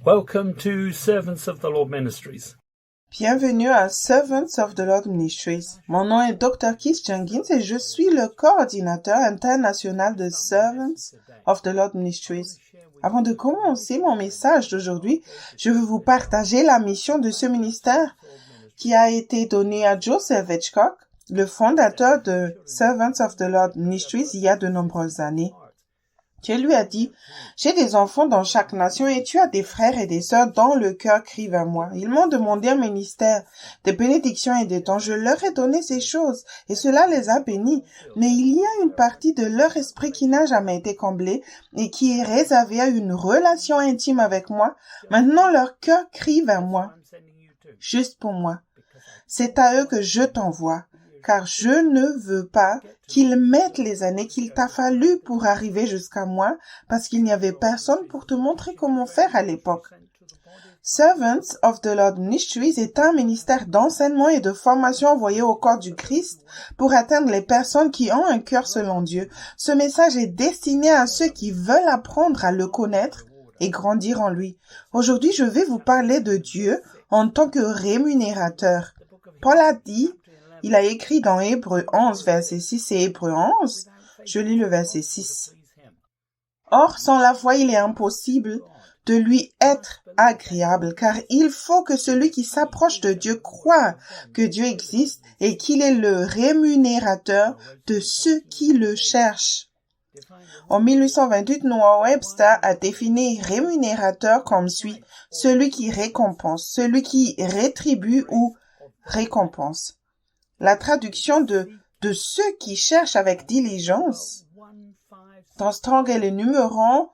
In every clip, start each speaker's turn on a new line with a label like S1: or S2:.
S1: Welcome to Servants of the Lord Ministries.
S2: Bienvenue à Servants of the Lord Ministries. Mon nom est Dr. Keith Jenkins et je suis le coordinateur international de Servants of the Lord Ministries. Avant de commencer mon message d'aujourd'hui, je veux vous partager la mission de ce ministère qui a été donnée à Joseph Hitchcock, le fondateur de Servants of the Lord Ministries il y a de nombreuses années. Dieu lui a dit, « J'ai des enfants dans chaque nation et tu as des frères et des sœurs dont le cœur crie vers moi. Ils m'ont demandé un ministère, des bénédictions et des dons. Je leur ai donné ces choses et cela les a bénis. Mais il y a une partie de leur esprit qui n'a jamais été comblée et qui est réservée à une relation intime avec moi. Maintenant, leur cœur crie vers moi, juste pour moi. C'est à eux que je t'envoie. Car je ne veux pas qu'ils mettent les années qu'il t'a fallu pour arriver jusqu'à moi, parce qu'il n'y avait personne pour te montrer comment faire à l'époque. Servants of the Lord Ministries est un ministère d'enseignement et de formation envoyé au corps du Christ pour atteindre les personnes qui ont un cœur selon Dieu. Ce message est destiné à ceux qui veulent apprendre à le connaître et grandir en lui. Aujourd'hui, je vais vous parler de Dieu en tant que rémunérateur. Paul a dit, il a écrit dans Hébreux 11, verset 6 et Hébreux 11, je lis le verset 6. Or, sans la foi, il est impossible de lui être agréable, car il faut que celui qui s'approche de Dieu croie que Dieu existe et qu'il est le rémunérateur de ceux qui le cherchent. En 1828, Noah Webster a défini rémunérateur comme suit, celui qui récompense, celui qui rétribue ou récompense. La traduction de ceux qui cherchent avec diligence dans Strong est le numéro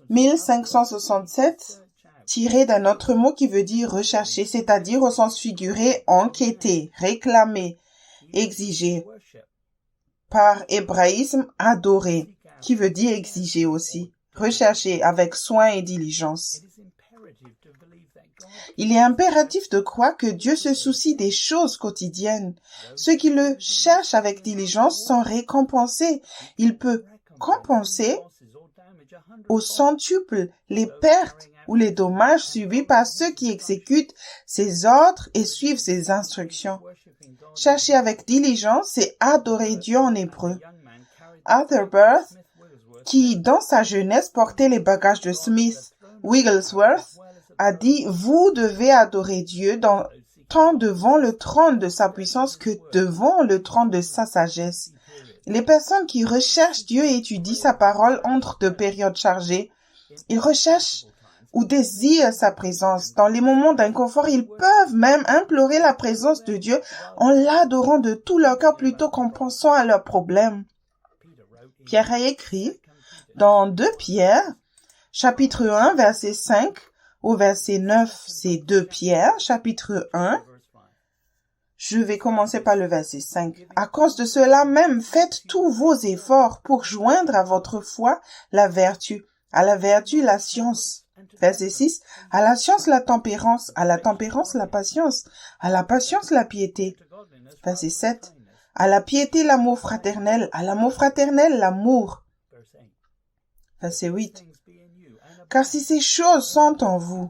S2: 1567 tiré d'un autre mot qui veut dire rechercher, c'est-à-dire au sens figuré enquêter, réclamer, exiger. Par hébraïsme, adorer, qui veut dire exiger aussi, rechercher avec soin et diligence. Il est impératif de croire que Dieu se soucie des choses quotidiennes. Ceux qui le cherchent avec diligence sont récompensés. Il peut compenser au centuple les pertes ou les dommages subis par ceux qui exécutent ses ordres et suivent ses instructions. Chercher avec diligence, c'est adorer Dieu en hébreu. Arthur Burth, qui dans sa jeunesse portait les bagages de Smith Wigglesworth, a dit, vous devez adorer Dieu tant devant le trône de sa puissance que devant le trône de sa sagesse. Les personnes qui recherchent Dieu et étudient sa parole entre deux périodes chargées, ils recherchent ou désirent sa présence. Dans les moments d'inconfort, ils peuvent même implorer la présence de Dieu en l'adorant de tout leur cœur plutôt qu'en pensant à leurs problèmes. Pierre a écrit dans 2 Pierre, chapitre 1, verset 5, au verset 9, c'est 2 Pierre, chapitre 1. Je vais commencer par le verset 5. À cause de cela même, faites tous vos efforts pour joindre à votre foi la vertu, à la vertu la science. Verset 6. À la science la tempérance, à la tempérance la patience, à la patience la piété. Verset 7. À la piété l'amour fraternel, à l'amour fraternel l'amour. Verset 8. Car si ces choses sont en vous,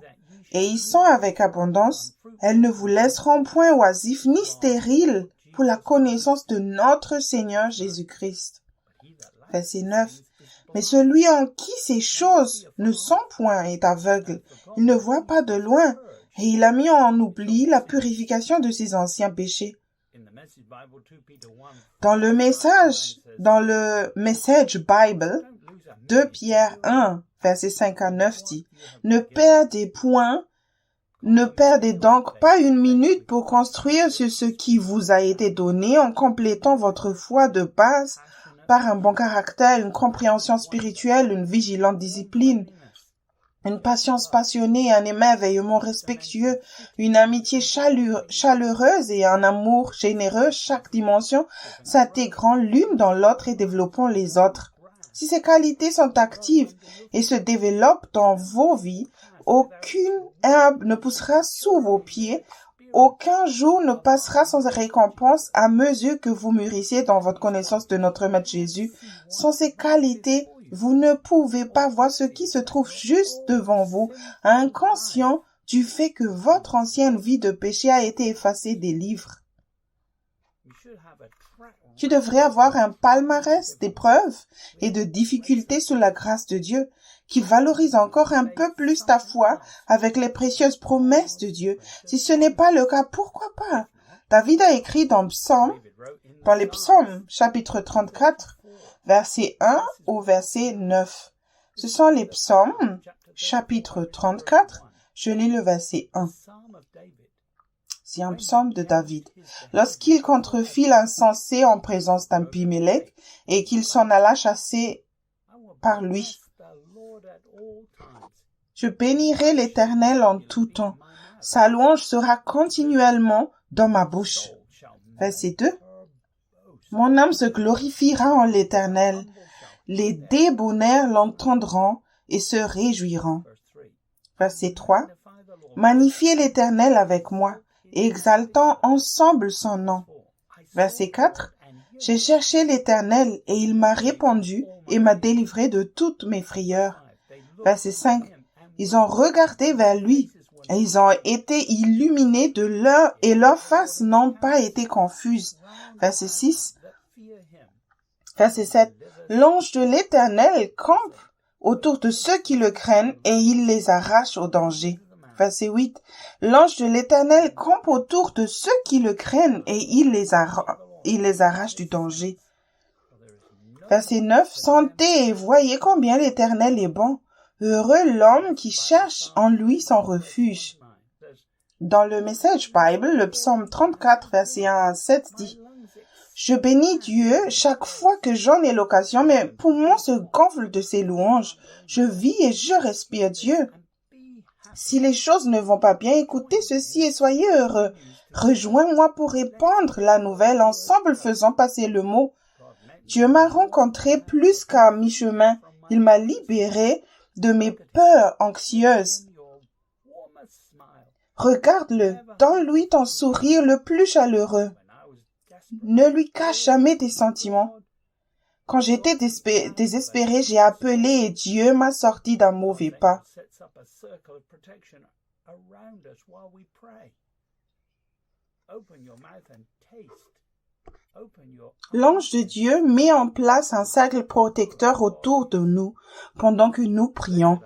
S2: et y sont avec abondance, elles ne vous laisseront point oisifs ni stériles pour la connaissance de notre Seigneur Jésus-Christ. Verset 9. Mais celui en qui ces choses ne sont point est aveugle, il ne voit pas de loin, et il a mis en oubli la purification de ses anciens péchés. Dans le Message Bible, 2 Pierre 1, verset 5 à 9 dit, ne perdez donc pas une minute pour construire sur ce qui vous a été donné en complétant votre foi de base par un bon caractère, une compréhension spirituelle, une vigilante discipline, une patience passionnée, un émerveillement respectueux, une amitié chaleureuse et un amour généreux, chaque dimension s'intégrant l'une dans l'autre et développant les autres. Si ces qualités sont actives et se développent dans vos vies, aucune herbe ne poussera sous vos pieds, aucun jour ne passera sans récompense à mesure que vous mûrissez dans votre connaissance de notre Maître Jésus. Sans ces qualités, vous ne pouvez pas voir ce qui se trouve juste devant vous, inconscient du fait que votre ancienne vie de péché a été effacée des livres. Tu devrais avoir un palmarès d'épreuves et de difficultés sous la grâce de Dieu qui valorise encore un peu plus ta foi avec les précieuses promesses de Dieu. Si ce n'est pas le cas, pourquoi pas? David a écrit dans les Psaumes, chapitre 34, verset 1 au verset 9. Ce sont les Psaumes, chapitre 34, je lis le verset 1. C'est un psaume de David. Lorsqu'il contrefit l'insensé en présence d'Abimelech et qu'il s'en alla chasser par lui. Je bénirai l'Éternel en tout temps. Sa louange sera continuellement dans ma bouche. Verset 2. Mon âme se glorifiera en l'Éternel. Les débonnaires l'entendront et se réjouiront. Verset 3. Magnifiez l'Éternel avec moi, et exaltons ensemble son nom. Verset 4. J'ai cherché l'Éternel, et il m'a répondu et m'a délivré de toutes mes frayeurs. Verset 5. Ils ont regardé vers lui, et ils ont été illuminés de et leurs faces n'ont pas été confuses. Verset 6. Verset 7. L'ange de l'Éternel campe autour de ceux qui le craignent, et il les arrache au danger. Verset 8. L'ange de l'Éternel campe autour de ceux qui le craignent, et il les arrache du danger. Verset 9. Sentez et voyez combien l'Éternel est bon. Heureux l'homme qui cherche en lui son refuge. Dans le Message Bible, le psaume 34, verset 1 à 7 dit « Je bénis Dieu chaque fois que j'en ai l'occasion, mes poumons se gonflent de ses louanges. Je vis et je respire Dieu. Si les choses ne vont pas bien, écoutez ceci et soyez heureux. Rejoins-moi pour répandre la nouvelle, ensemble faisant passer le mot. Dieu m'a rencontré plus qu'à mi-chemin. Il m'a libéré de mes peurs anxieuses. Regarde-le, donne-lui ton sourire le plus chaleureux. Ne lui cache jamais tes sentiments. Quand j'étais désespéré, j'ai appelé et Dieu m'a sorti d'un mauvais pas. L'ange de Dieu met en place un cercle protecteur autour de nous pendant que nous prions.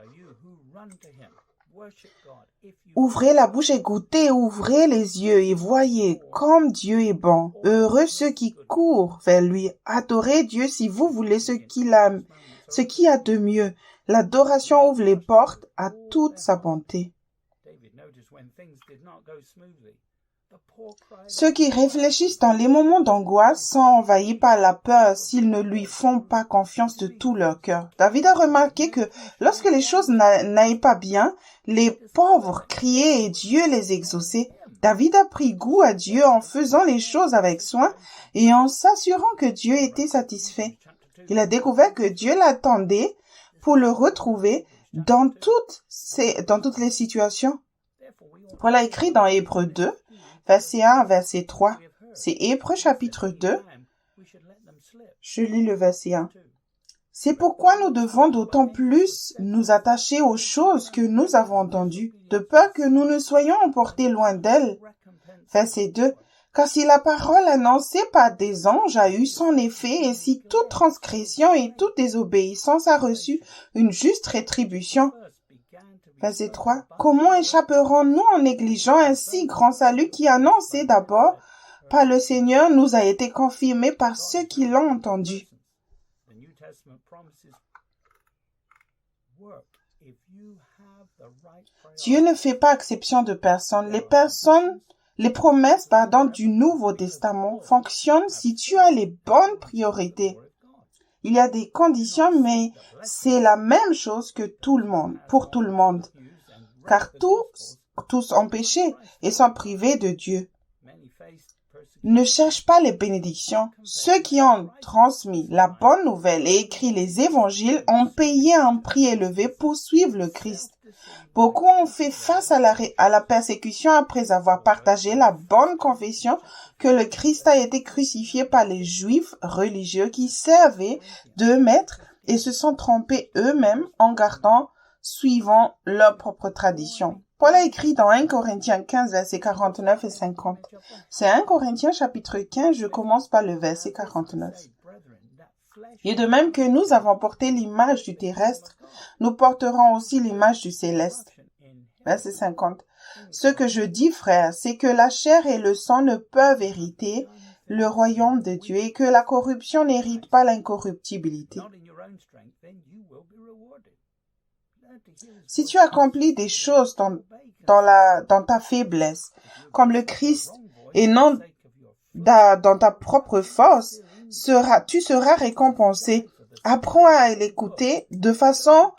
S2: Ouvrez la bouche et goûtez, ouvrez les yeux et voyez comme Dieu est bon. Heureux ceux qui courent vers lui. Adorez Dieu si vous voulez ce qu'il a de mieux. L'adoration ouvre les portes à toute sa bonté. Ceux qui réfléchissent dans les moments d'angoisse sont envahis par la peur s'ils ne lui font pas confiance de tout leur cœur. David a remarqué que lorsque les choses n'allaient pas bien, les pauvres criaient et Dieu les exauçait. David a pris goût à Dieu en faisant les choses avec soin et en s'assurant que Dieu était satisfait. Il a découvert que Dieu l'attendait pour le retrouver dans toutes les situations. Paul a écrit dans Hébreux 2, verset 1, verset 3. C'est Hébreux chapitre 2. Je lis le verset 1. C'est pourquoi nous devons d'autant plus nous attacher aux choses que nous avons entendues, de peur que nous ne soyons emportés loin d'elles. Verset 2. Car si la parole annoncée par des anges a eu son effet, et si toute transgression et toute désobéissance a reçu une juste rétribution. Verset 3. Comment échapperons-nous en négligeant un si grand salut qui, annoncé d'abord par le Seigneur, nous a été confirmé par ceux qui l'ont entendu? Dieu ne fait pas exception de personne. Les promesses du Nouveau Testament fonctionnent si tu as les bonnes priorités. Il y a des conditions, mais c'est la même chose que pour tout le monde. Car tous ont péché et sont privés de Dieu. ne cherchent pas les bénédictions. Ceux qui ont transmis la bonne nouvelle et écrit les évangiles ont payé un prix élevé pour suivre le Christ. Beaucoup ont fait face à la persécution après avoir partagé la bonne confession que le Christ a été crucifié par les Juifs religieux qui servaient de maîtres et se sont trompés eux-mêmes en suivant leur propre tradition. Paul a écrit dans 1 Corinthiens 15, versets 49 et 50. C'est 1 Corinthiens chapitre 15, je commence par le verset 49. Et de même que nous avons porté l'image du terrestre, nous porterons aussi l'image du céleste. Verset 50. Ce que je dis, frères, c'est que la chair et le sang ne peuvent hériter le royaume de Dieu et que la corruption n'hérite pas l'incorruptibilité. Si tu accomplis des choses dans ta faiblesse, comme le Christ, et non dans ta propre force, tu seras récompensé. Apprends à l'écouter de façon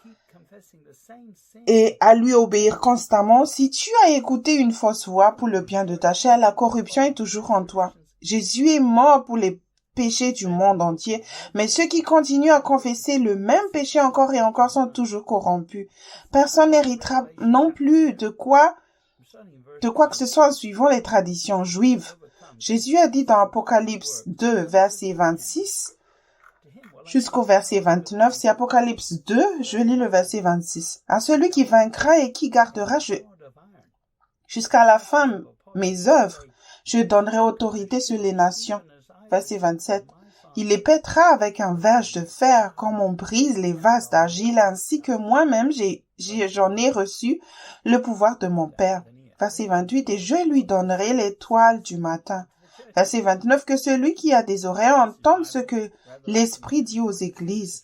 S2: et à lui obéir constamment. Si tu as écouté une fausse voix pour le bien de ta chair, la corruption est toujours en toi. Jésus est mort pour les péchés du monde entier, mais ceux qui continuent à confesser le même péché encore et encore sont toujours corrompus. Personne n'héritera non plus de quoi que ce soit en suivant les traditions juives. Jésus a dit dans Apocalypse 2, verset 26, jusqu'au verset 29, c'est Apocalypse 2, je lis le verset 26. À celui qui vaincra et qui gardera jusqu'à la fin mes œuvres, je donnerai autorité sur les nations. Verset 27. Il les pètera avec un verge de fer, comme on brise les vases d'argile, ainsi que moi-même j'en ai reçu le pouvoir de mon Père. Verset 28. Et je lui donnerai l'étoile du matin. Verset 29. Que celui qui a des oreilles entende ce que l'Esprit dit aux églises.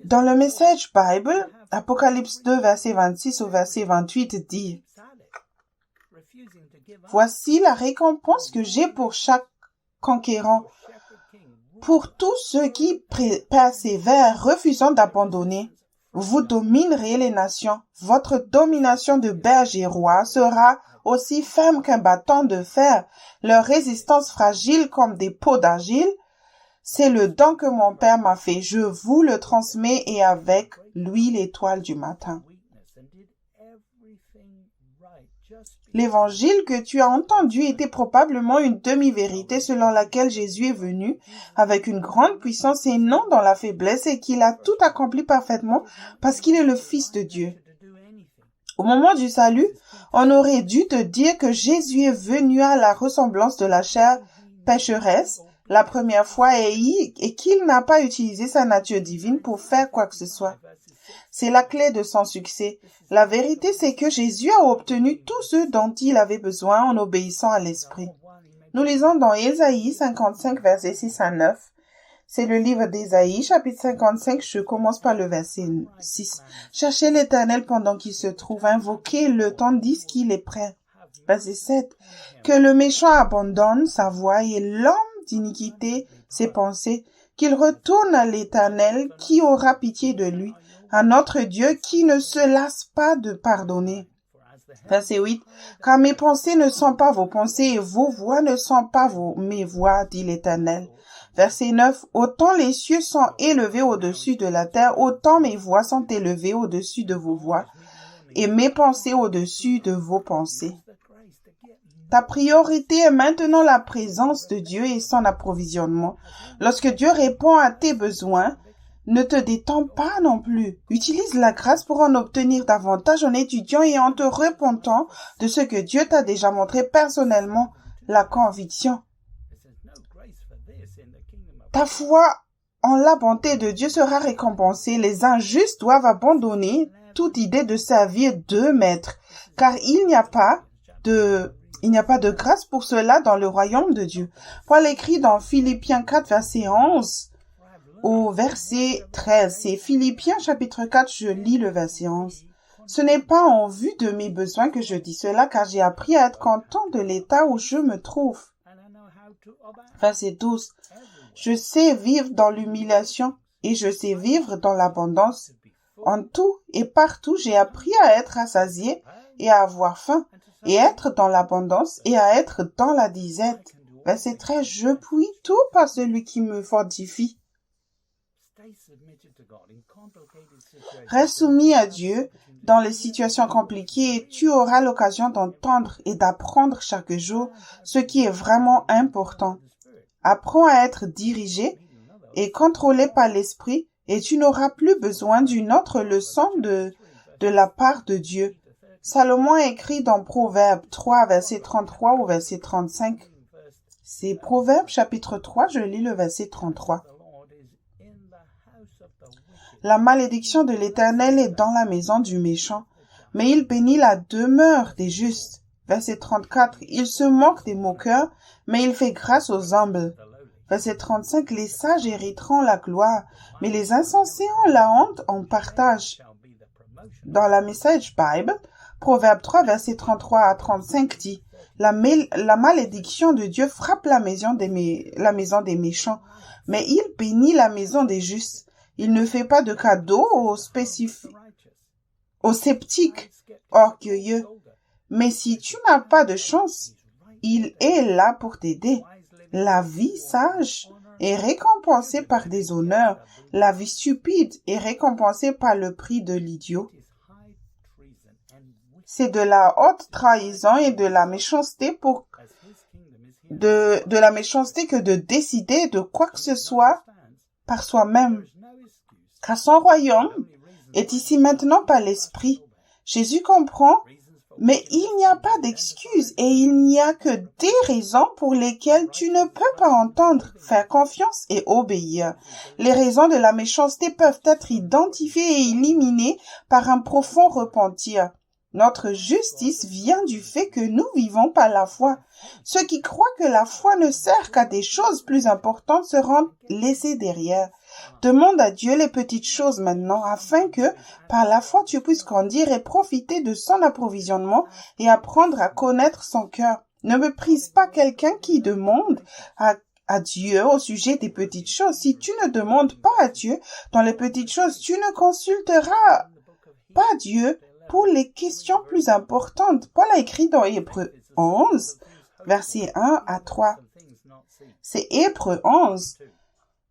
S2: Dans le Message Bible, Apocalypse 2, verset 26 au verset 28 dit: Voici la récompense que j'ai pour chaque conquérant. Pour tous ceux qui persévèrent, refusant d'abandonner, vous dominerez les nations. Votre domination de berge et roi sera aussi ferme qu'un bâton de fer, leur résistance fragile comme des pots d'argile. C'est le don que mon Père m'a fait. Je vous le transmets et avec lui l'étoile du matin. L'évangile que tu as entendu était probablement une demi-vérité selon laquelle Jésus est venu avec une grande puissance et non dans la faiblesse et qu'il a tout accompli parfaitement parce qu'il est le Fils de Dieu. Au moment du salut, on aurait dû te dire que Jésus est venu à la ressemblance de la chair pécheresse la première fois et qu'il n'a pas utilisé sa nature divine pour faire quoi que ce soit. C'est la clé de son succès. La vérité, c'est que Jésus a obtenu tout ce dont il avait besoin en obéissant à l'Esprit. Nous lisons dans Ésaïe 55, versets 6 à 9. C'est le livre d'Ésaïe, chapitre 55, je commence par le verset 6. Cherchez l'Éternel pendant qu'il se trouve, invoquez-le tandis qu'il est prêt. Verset 7. Que le méchant abandonne sa voie et l'homme d'iniquité ses pensées, qu'il retourne à l'Éternel qui aura pitié de lui, à notre Dieu qui ne se lasse pas de pardonner. Verset 8. Car mes pensées ne sont pas vos pensées et vos voix ne sont pas mes voix, dit l'Éternel. Verset 9. Autant les cieux sont élevés au-dessus de la terre, autant mes voix sont élevées au-dessus de vos voix et mes pensées au-dessus de vos pensées. Ta priorité est maintenant la présence de Dieu et son approvisionnement. Lorsque Dieu répond à tes besoins, ne te détends pas non plus. Utilise la grâce pour en obtenir davantage en étudiant et en te repentant de ce que Dieu t'a déjà montré personnellement, la conviction. Ta foi en la bonté de Dieu sera récompensée. Les injustes doivent abandonner toute idée de servir deux maîtres, car il n'y a pas de grâce pour cela dans le royaume de Dieu. Paul écrit dans Philippiens 4, verset 11 au verset 13. C'est Philippiens chapitre 4, je lis le verset 11. Ce n'est pas en vue de mes besoins que je dis cela, car j'ai appris à être content de l'état où je me trouve. Verset 12. Je sais vivre dans l'humiliation et je sais vivre dans l'abondance. En tout et partout, j'ai appris à être rassasié et à avoir faim. et être dans l'abondance et à être dans la disette. Verset 13, je puis tout par celui qui me fortifie. Reste soumis à Dieu dans les situations compliquées et tu auras l'occasion d'entendre et d'apprendre chaque jour ce qui est vraiment important. Apprends à être dirigé et contrôlé par l'Esprit et tu n'auras plus besoin d'une autre leçon de la part de Dieu. Salomon écrit dans Proverbes 3, verset 33 ou verset 35. C'est Proverbes chapitre 3, je lis le verset 33. La malédiction de l'Éternel est dans la maison du méchant, mais il bénit la demeure des justes. Verset 34. Il se moque des moqueurs, mais il fait grâce aux humbles. Verset 35. Les sages hériteront la gloire, mais les insensés ont la honte en partage. Dans la Message Bible, Proverbe 3, verset 33 à 35 dit la malédiction de Dieu frappe la maison des méchants, mais il bénit la maison des justes. Il ne fait pas de cadeaux aux sceptiques orgueilleux. Mais si tu n'as pas de chance, il est là pour t'aider. La vie sage est récompensée par des honneurs. La vie stupide est récompensée par le prix de l'idiot. C'est de la haute trahison et de la méchanceté de la méchanceté que de décider de quoi que ce soit par soi-même. Car son royaume est ici maintenant par l'Esprit. Jésus comprend, mais il n'y a pas d'excuses et il n'y a que des raisons pour lesquelles tu ne peux pas entendre, faire confiance et obéir. Les raisons de la méchanceté peuvent être identifiées et éliminées par un profond repentir. Notre justice vient du fait que nous vivons par la foi. Ceux qui croient que la foi ne sert qu'à des choses plus importantes seront laissés derrière. Demande à Dieu les petites choses maintenant, afin que, par la foi, tu puisses grandir et profiter de son approvisionnement et apprendre à connaître son cœur. Ne méprise pas quelqu'un qui demande à Dieu au sujet des petites choses. Si tu ne demandes pas à Dieu dans les petites choses, tu ne consulteras pas Dieu pour les questions plus importantes. Paul a écrit dans Hébreux 11, versets 1 à 3. C'est Hébreux 11.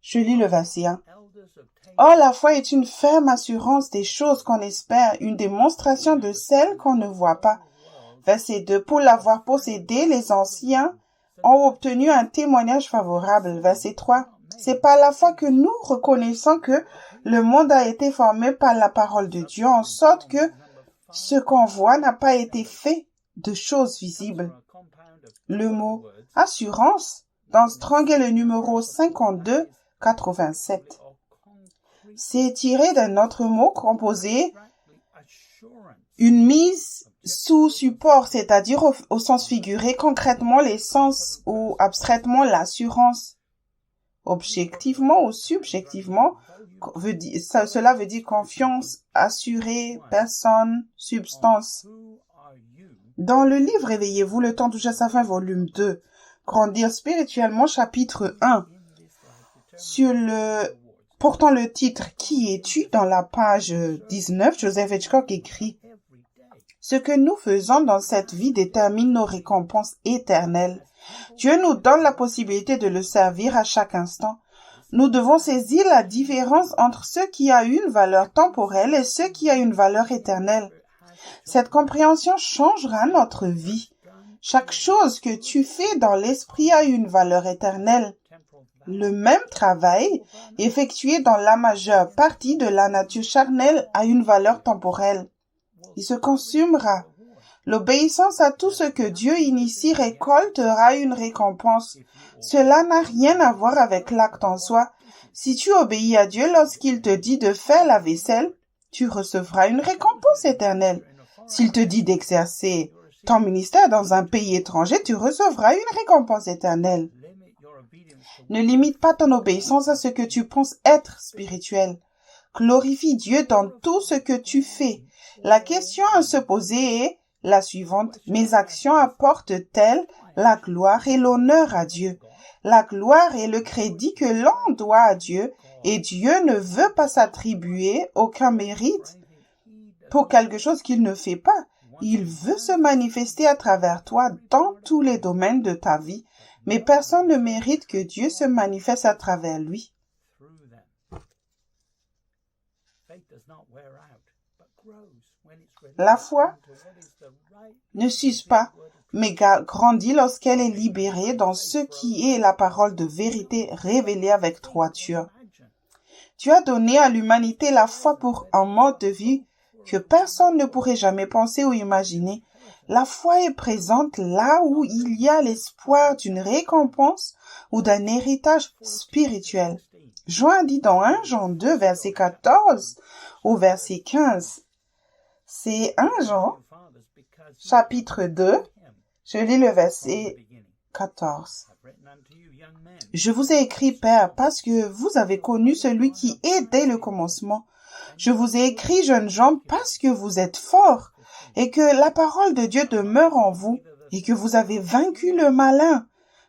S2: Je lis le verset 1. Or, la foi est une ferme assurance des choses qu'on espère, une démonstration de celles qu'on ne voit pas. Verset 2. Pour l'avoir possédé, les anciens ont obtenu un témoignage favorable. Verset 3. C'est par la foi que nous reconnaissons que le monde a été formé par la parole de Dieu, en sorte que ce qu'on voit n'a pas été fait de choses visibles. Le mot assurance dans Strong est le numéro 5287. C'est tiré d'un autre mot composé une mise sous support, c'est-à-dire au sens figuré, concrètement l'essence ou abstraitement l'assurance. Objectivement ou subjectivement, cela veut dire confiance, assuré, personne, substance. Dans le livre Réveillez-vous, le temps touche à sa fin, volume 2, Grandir spirituellement, chapitre 1, portant le titre « Qui es-tu » dans la page 19, Joseph Hitchcock écrit « Ce que nous faisons dans cette vie détermine nos récompenses éternelles. Dieu nous donne la possibilité de le servir à chaque instant. Nous devons saisir la différence entre ce qui a une valeur temporelle et ce qui a une valeur éternelle. Cette compréhension changera notre vie. Chaque chose que tu fais dans l'esprit a une valeur éternelle. Le même travail, effectué dans la majeure partie de la nature charnelle, a une valeur temporelle. Il se consumera. L'obéissance à tout ce que Dieu initie récoltera une récompense. Cela n'a rien à voir avec l'acte en soi. Si tu obéis à Dieu lorsqu'il te dit de faire la vaisselle, tu recevras une récompense éternelle. S'il te dit d'exercer ton ministère dans un pays étranger, tu recevras une récompense éternelle. Ne limite pas ton obéissance à ce que tu penses être spirituel. Glorifie Dieu dans tout ce que tu fais. La question à se poser est la suivante. Mes actions apportent-elles la gloire et l'honneur à Dieu? La gloire est le crédit que l'on doit à Dieu et Dieu ne veut pas s'attribuer aucun mérite pour quelque chose qu'il ne fait pas. Il veut se manifester à travers toi dans tous les domaines de ta vie, mais personne ne mérite que Dieu se manifeste à travers lui. La foi ne s'use pas, mais grandit lorsqu'elle est libérée dans ce qui est la parole de vérité révélée avec droiture. Dieu a donné à l'humanité la foi pour un mode de vie que personne ne pourrait jamais penser ou imaginer. La foi est présente là où il y a l'espoir d'une récompense ou d'un héritage spirituel. Jean dit dans 1 Jean 2, verset 14 au verset 15. C'est 1 Jean, chapitre 2, je lis le verset 14. Je vous ai écrit, Père, parce que vous avez connu celui qui est dès le commencement. Je vous ai écrit, jeunes gens, parce que vous êtes forts et que la parole de Dieu demeure en vous et que vous avez vaincu le malin.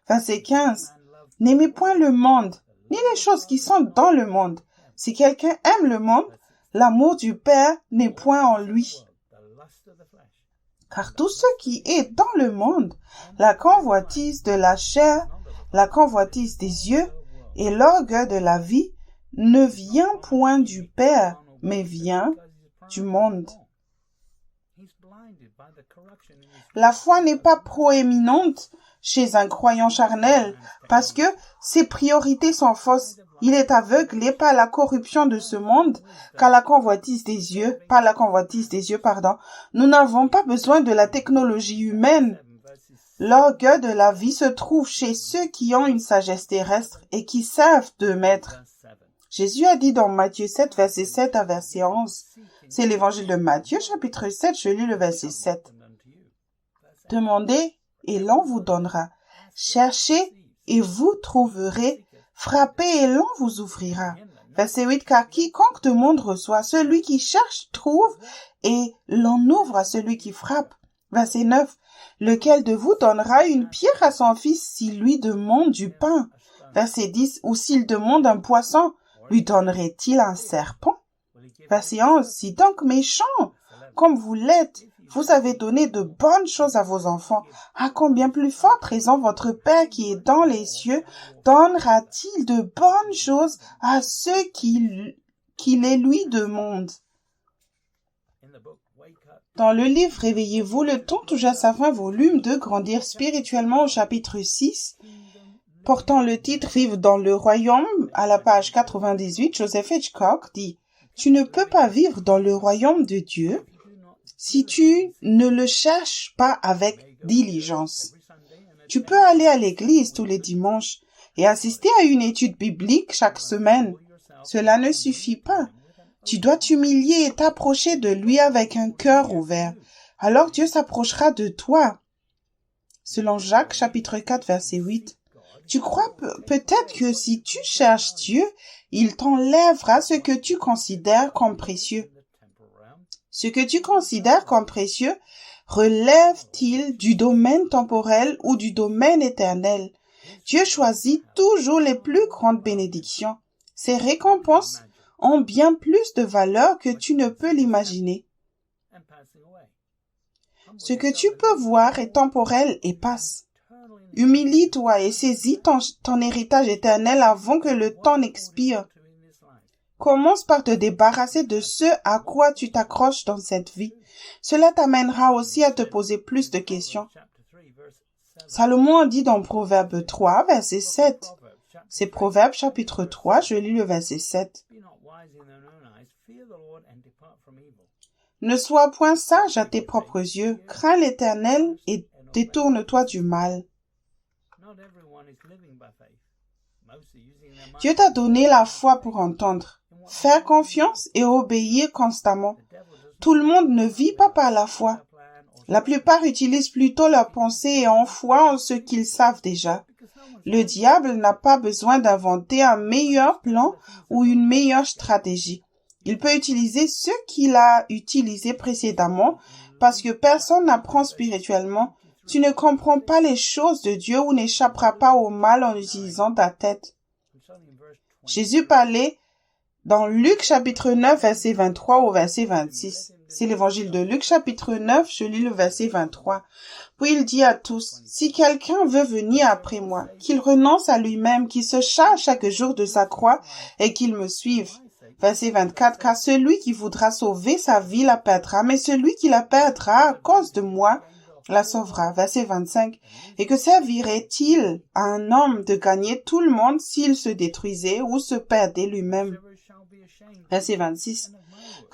S2: Verset 15. N'aimez point le monde, ni les choses qui sont dans le monde. Si quelqu'un aime le monde, l'amour du Père n'est point en lui. Car tout ce qui est dans le monde, la convoitise de la chair, la convoitise des yeux et l'orgueil de la vie, ne vient point du Père, mais vient du monde. La foi n'est pas proéminente chez un croyant charnel parce que ses priorités sont fausses. Il est aveuglé par la corruption de ce monde, par la convoitise des yeux. Nous n'avons pas besoin de la technologie humaine. L'orgueil de la vie se trouve chez ceux qui ont une sagesse terrestre et qui savent de maître. Jésus a dit dans Matthieu 7, verset 7 à verset 11. C'est l'évangile de Matthieu, chapitre 7, je lis le verset 7. Demandez et l'on vous donnera. Cherchez et vous trouverez. Frappez et l'on vous ouvrira. Verset 8, car quiconque demande reçoit, celui qui cherche trouve et l'on ouvre à celui qui frappe. Verset 9, lequel de vous donnera une pierre à son fils s'il lui demande du pain? Verset 10, ou s'il demande un poisson, lui donnerait-il un serpent? Verset 11, si donc méchants, comme vous l'êtes, vous avez donné de bonnes choses à vos enfants, à combien plus forte raison votre Père qui est dans les cieux donnera-t-il de bonnes choses à ceux qui les lui demandent? Dans le livre Réveillez-vous, le temps touche à sa fin, volume 2, Grandir spirituellement au chapitre 6, portant le titre Vivre dans le royaume, à la page 98, Joseph Hitchcock dit « Tu ne peux pas vivre dans le royaume de Dieu si tu ne le cherches pas avec diligence. Tu peux aller à l'église tous les dimanches et assister à une étude biblique chaque semaine. Cela ne suffit pas. Tu dois t'humilier et t'approcher de lui avec un cœur ouvert. Alors Dieu s'approchera de toi. » Selon Jacques, chapitre 4, verset 8. Tu crois peut-être que si tu cherches Dieu, il t'enlèvera ce que tu considères comme précieux. Ce que tu considères comme précieux relève-t-il du domaine temporel ou du domaine éternel? Dieu choisit toujours les plus grandes bénédictions. Ses récompenses ont bien plus de valeur que tu ne peux l'imaginer. Ce que tu peux voir est temporel et passe. Humilie-toi et saisis ton héritage éternel avant que le temps n'expire. Commence par te débarrasser de ce à quoi tu t'accroches dans cette vie. Cela t'amènera aussi à te poser plus de questions. Salomon a dit dans Proverbe 3, verset 7. C'est Proverbe chapitre 3, je lis le verset 7. Ne sois point sage à tes propres yeux, crains l'Éternel et détourne-toi du mal. Dieu t'a donné la foi pour entendre, faire confiance et obéir constamment. Tout le monde ne vit pas par la foi. La plupart utilisent plutôt leur pensée et ont foi en ce qu'ils savent déjà. Le diable n'a pas besoin d'inventer un meilleur plan ou une meilleure stratégie. Il peut utiliser ce qu'il a utilisé précédemment parce que personne n'apprend spirituellement. Tu ne comprends pas les choses de Dieu ou n'échapperas pas au mal en utilisant ta tête. Jésus parlait dans Luc chapitre 9, verset 23 au verset 26. C'est l'évangile de Luc chapitre 9, je lis le verset 23. Puis il dit à tous, « Si quelqu'un veut venir après moi, qu'il renonce à lui-même, qu'il se charge chaque jour de sa croix et qu'il me suive. » Verset 24, « Car celui qui voudra sauver sa vie la perdra, mais celui qui la perdra à cause de moi la sauvera. » Verset 25, « Et que servirait-il à un homme de gagner tout le monde s'il se détruisait ou se perdait lui-même » Verset 26, «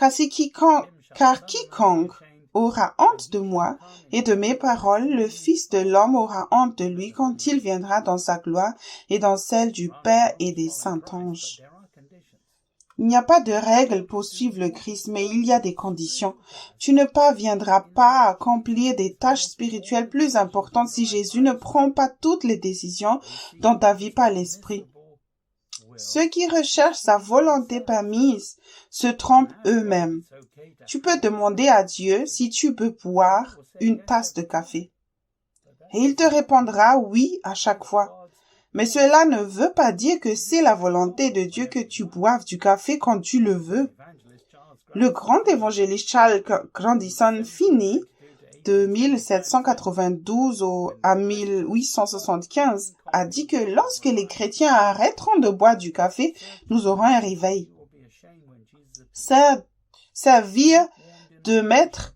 S2: Car quiconque aura honte de moi et de mes paroles, le Fils de l'homme aura honte de lui quand il viendra dans sa gloire et dans celle du Père et des saints anges. » Il n'y a pas de règles pour suivre le Christ, mais il y a des conditions. Tu ne parviendras pas à accomplir des tâches spirituelles plus importantes si Jésus ne prend pas toutes les décisions dans ta vie par l'Esprit. Ceux qui recherchent sa volonté permise se trompent eux-mêmes. Tu peux demander à Dieu si tu peux boire une tasse de café. Et il te répondra oui à chaque fois. Mais cela ne veut pas dire que c'est la volonté de Dieu que tu boives du café quand tu le veux. Le grand évangéliste Charles Grandison finit de 1792 à 1875 a dit que lorsque les chrétiens arrêteront de boire du café, nous aurons un réveil. Servir de maître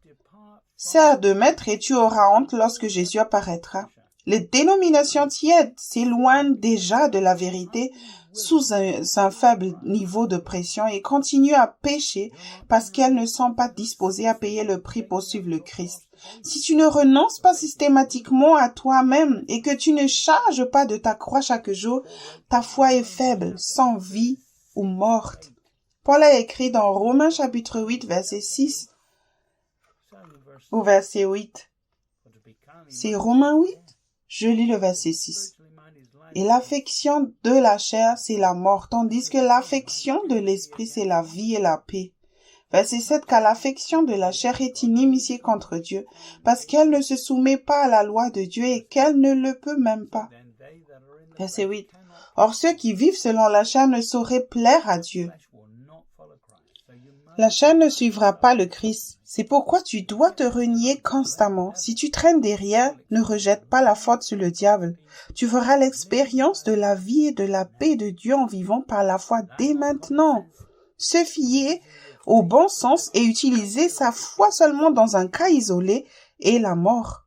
S2: et tu auras honte lorsque Jésus apparaîtra. Les dénominations tièdes s'éloignent déjà de la vérité sous un faible niveau de pression et continuent à pécher parce qu'elles ne sont pas disposées à payer le prix pour suivre le Christ. Si tu ne renonces pas systématiquement à toi-même et que tu ne charges pas de ta croix chaque jour, ta foi est faible, sans vie ou morte. Paul a écrit dans Romains chapitre 8, verset 6 au verset 8. C'est Romains 8? Je lis le verset 6. Et l'affection de la chair, c'est la mort, tandis que l'affection de l'esprit, c'est la vie et la paix. Verset 7, car l'affection de la chair est inimitié contre Dieu, parce qu'elle ne se soumet pas à la loi de Dieu et qu'elle ne le peut même pas. Verset 8, or ceux qui vivent selon la chair ne sauraient plaire à Dieu. La chair ne suivra pas le Christ. C'est pourquoi tu dois te renier constamment. Si tu traînes derrière, ne rejette pas la faute sur le diable. Tu feras l'expérience de la vie et de la paix de Dieu en vivant par la foi dès maintenant. Se fier au bon sens et utiliser sa foi seulement dans un cas isolé est la mort.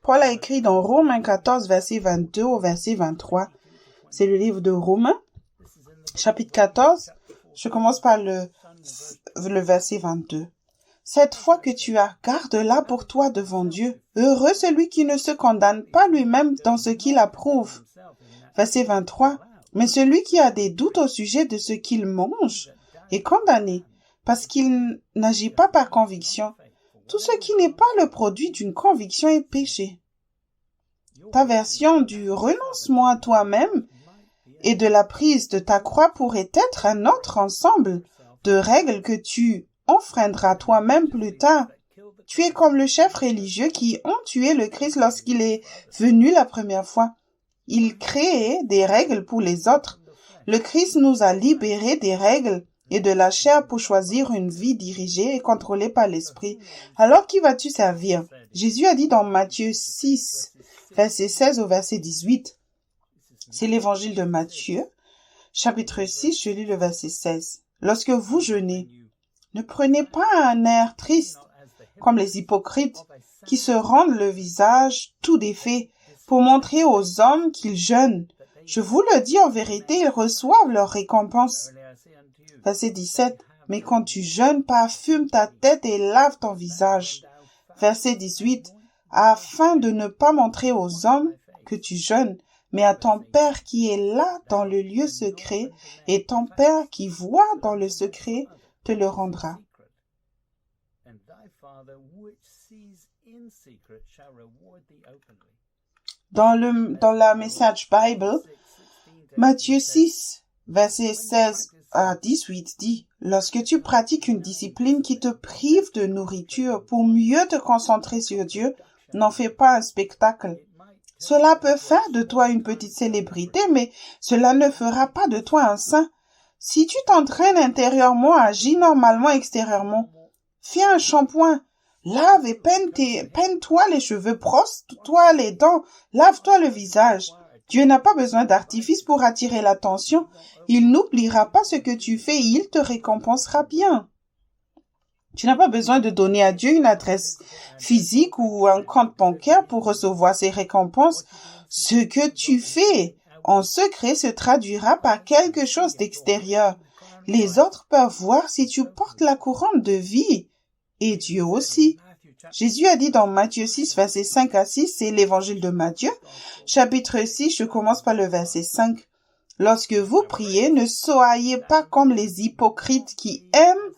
S2: Paul a écrit dans Romains 14, verset 22 au verset 23. C'est le livre de Romains, chapitre 14. Je commence par le verset 22. Cette foi que tu as, garde-la pour toi devant Dieu. Heureux celui qui ne se condamne pas lui-même dans ce qu'il approuve. Verset 23. Mais celui qui a des doutes au sujet de ce qu'il mange est condamné, parce qu'il n'agit pas par conviction. Tout ce qui n'est pas le produit d'une conviction est péché. Ta version du renoncement à toi-même et de la prise de ta croix pourrait être un autre ensemble de règles que tu enfreindras toi-même plus tard. Tu es comme le chef religieux qui ont tué le Christ lorsqu'il est venu la première fois. Il créait des règles pour les autres. Le Christ nous a libérés des règles et de la chair pour choisir une vie dirigée et contrôlée par l'Esprit. Alors qui vas-tu servir? Jésus a dit dans Matthieu 6, verset 16 au verset 18. C'est l'évangile de Matthieu, chapitre 6, je lis le verset 16. Lorsque vous jeûnez, ne prenez pas un air triste, comme les hypocrites, qui se rendent le visage tout défait pour montrer aux hommes qu'ils jeûnent. Je vous le dis en vérité, ils reçoivent leur récompense. Verset 17. Mais quand tu jeûnes, parfume ta tête et lave ton visage. Verset 18. Afin de ne pas montrer aux hommes que tu jeûnes, mais à ton Père qui est là dans le lieu secret, et ton Père qui voit dans le secret te le rendra. Dans la Message Bible, Matthieu 6, verset 16 à 18 dit, « Lorsque tu pratiques une discipline qui te prive de nourriture pour mieux te concentrer sur Dieu, n'en fais pas un spectacle. Cela peut faire de toi une petite célébrité, mais cela ne fera pas de toi un saint. Si tu t'entraînes intérieurement, agis normalement extérieurement. Fais un shampoing. Lave et peine-toi les cheveux, brosse-toi les dents, lave-toi le visage. Dieu n'a pas besoin d'artifice pour attirer l'attention. Il n'oubliera pas ce que tu fais et il te récompensera bien. Tu n'as pas besoin de donner à Dieu une adresse physique ou un compte bancaire pour recevoir ses récompenses. Ce que tu fais en secret se traduira par quelque chose d'extérieur. Les autres peuvent voir si tu portes la couronne de vie. Et Dieu aussi. Jésus a dit dans Matthieu 6, versets 5 à 6, c'est l'évangile de Matthieu, chapitre 6, je commence par le verset 5. Lorsque vous priez, ne soyez pas comme les hypocrites qui aiment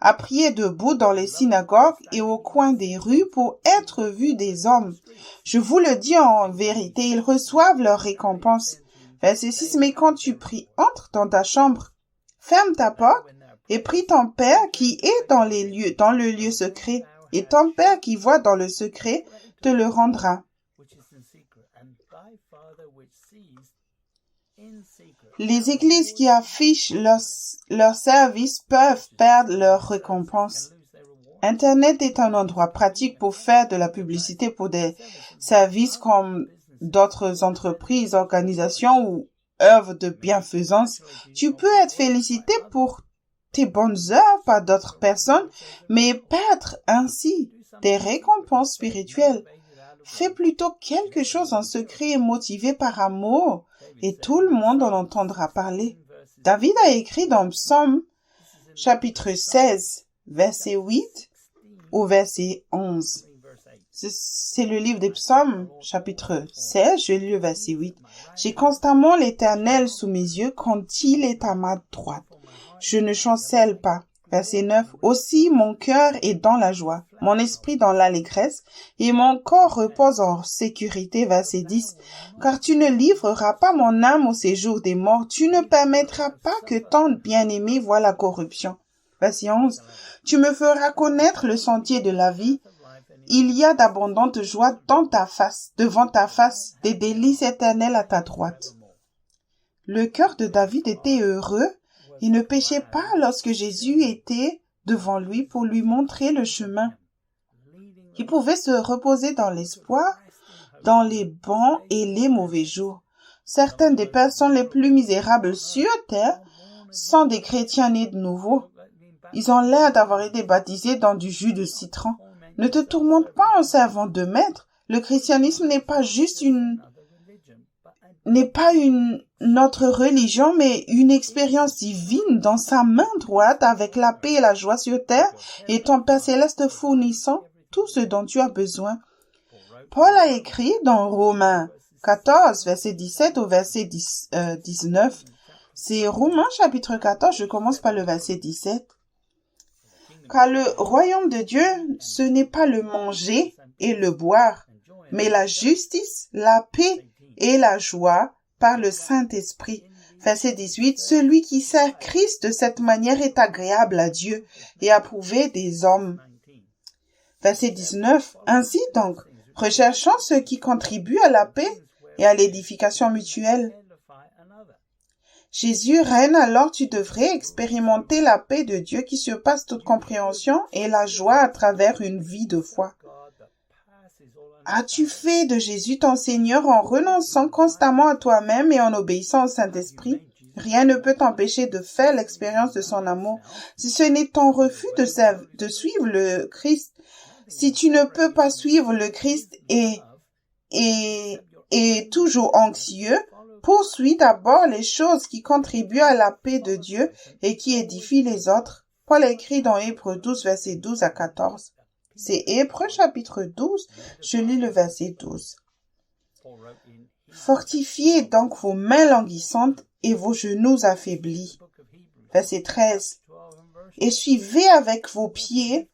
S2: à prier debout dans les synagogues et au coin des rues pour être vus des hommes. Je vous le dis en vérité, ils reçoivent leur récompense. Verset 6, mais quand tu pries, entre dans ta chambre, ferme ta porte et prie ton Père qui est dans le lieu secret, et ton Père qui voit dans le secret te le rendra. Les églises qui affichent leur service peuvent perdre leur récompense. Internet est un endroit pratique pour faire de la publicité pour des services comme d'autres entreprises, organisations ou œuvres de bienfaisance. Tu peux être félicité pour tes bonnes œuvres par d'autres personnes, mais perdre ainsi des récompenses spirituelles. Fais plutôt quelque chose en secret et motivé par amour, et tout le monde en entendra parler. David a écrit dans Psaume, chapitre 16, verset 8 au verset 11. C'est le livre des Psaumes, chapitre 16, je lis le verset 8. J'ai constamment l'Éternel sous mes yeux quand il est à ma droite. Je ne chancelle pas. Verset 9. Aussi mon cœur est dans la joie, mon esprit dans l'allégresse, et mon corps repose en sécurité. Verset 10. Car tu ne livreras pas mon âme au séjour des morts, tu ne permettras pas que ton bien-aimé voie la corruption. Verset 11. Tu me feras connaître le sentier de la vie. Il y a d'abondantes joies devant ta face, des délices éternelles à ta droite. Le cœur de David était heureux. Il ne péchait pas lorsque Jésus était devant lui pour lui montrer le chemin. Il pouvait se reposer dans l'espoir, dans les bons et les mauvais jours. Certaines des personnes les plus misérables sur terre sont des chrétiens nés de nouveau. Ils ont l'air d'avoir été baptisés dans du jus de citron. Ne te tourmente pas en servant de maître. Le christianisme n'est pas notre religion, mais une expérience divine dans sa main droite avec la paix et la joie sur terre et ton Père céleste fournissant tout ce dont tu as besoin. Paul a écrit dans Romains 14, verset 17 au verset 19. C'est Romains chapitre 14, je commence par le verset 17. Car le royaume de Dieu, ce n'est pas le manger et le boire, mais la justice, la paix et la joie par le Saint-Esprit. Verset 18. Celui qui sert Christ de cette manière est agréable à Dieu et approuvé des hommes. Verset 19. Ainsi donc, recherchons ce qui contribue à la paix et à l'édification mutuelle. Jésus règne, alors tu devrais expérimenter la paix de Dieu qui surpasse toute compréhension et la joie à travers une vie de foi. As-tu fait de Jésus ton Seigneur en renonçant constamment à toi-même et en obéissant au Saint-Esprit? Rien ne peut t'empêcher de faire l'expérience de son amour. Si ce n'est ton refus de suivre le Christ, si tu ne peux pas suivre le Christ et toujours anxieux, poursuis d'abord les choses qui contribuent à la paix de Dieu et qui édifient les autres. Paul écrit dans Hébreux 12, versets 12 à 14. C'est Hébreux chapitre 12, je lis le verset 12. Fortifiez donc vos mains languissantes et vos genoux affaiblis. Verset 13. Et suivez avec vos pieds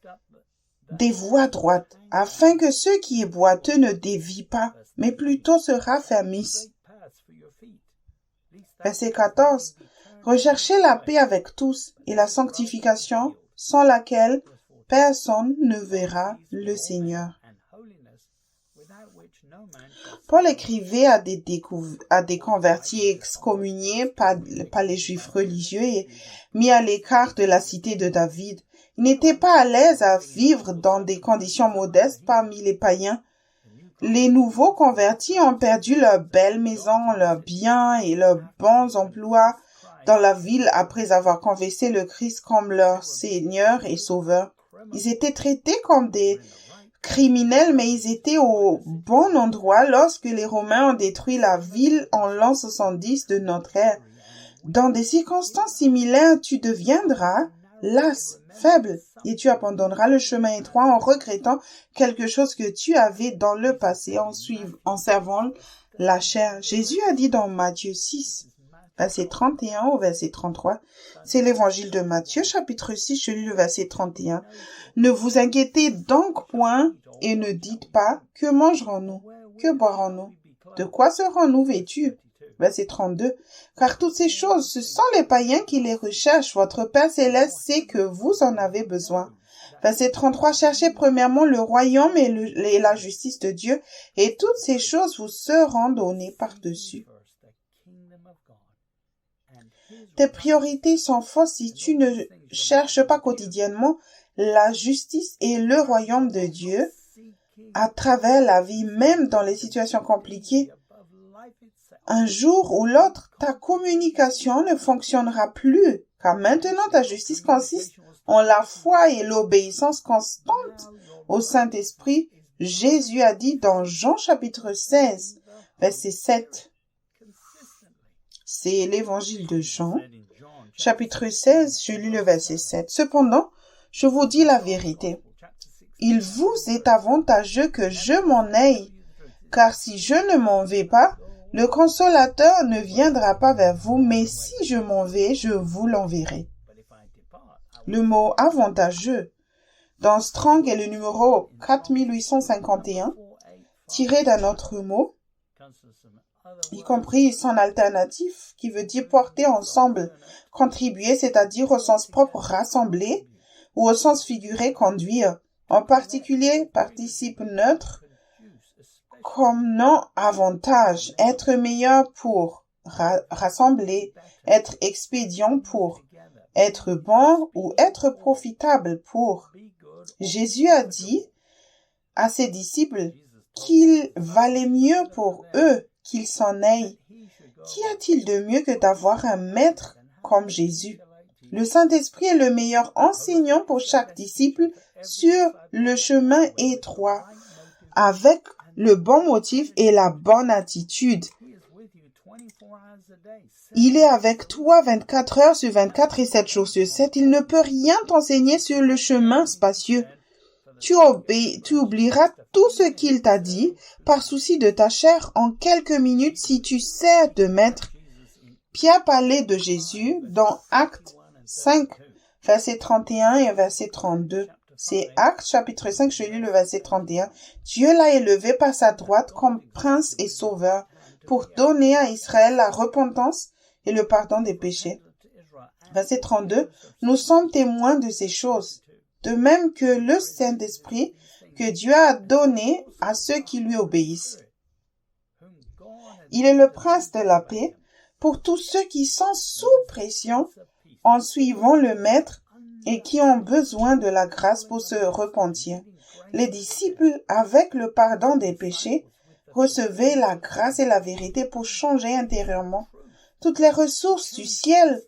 S2: des voies droites, afin que ceux qui est boiteux ne dévient pas, mais plutôt se raffermissent. Verset 14. Recherchez la paix avec tous et la sanctification, sans laquelle personne ne verra le Seigneur. Paul écrivait à des convertis excommuniés par les Juifs religieux et mis à l'écart de la cité de David. Ils n'étaient pas à l'aise à vivre dans des conditions modestes parmi les païens. Les nouveaux convertis ont perdu leurs belles maisons, leurs biens et leurs bons emplois dans la ville après avoir confessé le Christ comme leur Seigneur et Sauveur. Ils étaient traités comme des criminels, mais ils étaient au bon endroit lorsque les Romains ont détruit la ville en l'an 70 de notre ère. Dans des circonstances similaires, tu deviendras las, faible, et tu abandonneras le chemin étroit en regrettant quelque chose que tu avais dans le passé en servant la chair. Jésus a dit dans Matthieu 6, verset 31 au verset 33, c'est l'évangile de Matthieu, chapitre 6, je lis le verset 31. Ne vous inquiétez donc point et ne dites pas, que mangerons-nous, que boirons-nous, de quoi serons-nous vêtus? Verset 32. Car toutes ces choses, ce sont les païens qui les recherchent. Votre Père céleste sait que vous en avez besoin. Verset 33. Cherchez premièrement le royaume et la justice de Dieu, et toutes ces choses vous seront données par-dessus. Tes priorités sont fausses si tu ne cherches pas quotidiennement la justice et le royaume de Dieu à travers la vie, même dans les situations compliquées. Un jour ou l'autre, ta communication ne fonctionnera plus, car maintenant ta justice consiste en la foi et l'obéissance constante au Saint-Esprit. Jésus a dit dans Jean chapitre 16, verset 7. C'est l'évangile de Jean, chapitre 16, je lis le verset 7. Cependant, je vous dis la vérité. Il vous est avantageux que je m'en aille, car si je ne m'en vais pas, le consolateur ne viendra pas vers vous, mais si je m'en vais, je vous l'enverrai. Le mot avantageux dans Strong est le numéro 4851, tiré d'un autre mot, y compris son alternatif, qui veut dire porter ensemble, contribuer, c'est-à-dire au sens propre rassembler, ou au sens figuré conduire, en particulier participe neutre, comme non avantage, être meilleur pour, rassembler, être expédient pour, être bon ou être profitable pour. Jésus a dit à ses disciples qu'il valait mieux pour eux qu'ils s'en aillent. Qu'y a-t-il de mieux que d'avoir un maître comme Jésus? Le Saint-Esprit est le meilleur enseignant pour chaque disciple sur le chemin étroit, avec le bon motif et la bonne attitude. Il est avec toi 24 heures sur 24 et 7 jours sur 7. Il ne peut rien t'enseigner sur le chemin spacieux. Tu oublieras tout ce qu'il t'a dit par souci de ta chair en quelques minutes si tu sais te mettre. Pierre parlait de Jésus dans Actes 5, verset 31 et verset 32. C'est Actes chapitre 5, je lis le verset 31. Dieu l'a élevé par sa droite comme prince et sauveur pour donner à Israël la repentance et le pardon des péchés. Verset 32. Nous sommes témoins de ces choses, de même que le Saint-Esprit que Dieu a donné à ceux qui lui obéissent. Il est le prince de la paix pour tous ceux qui sont sous pression en suivant le Maître et qui ont besoin de la grâce pour se repentir. Les disciples, avec le pardon des péchés, recevaient la grâce et la vérité pour changer intérieurement. Toutes les ressources du ciel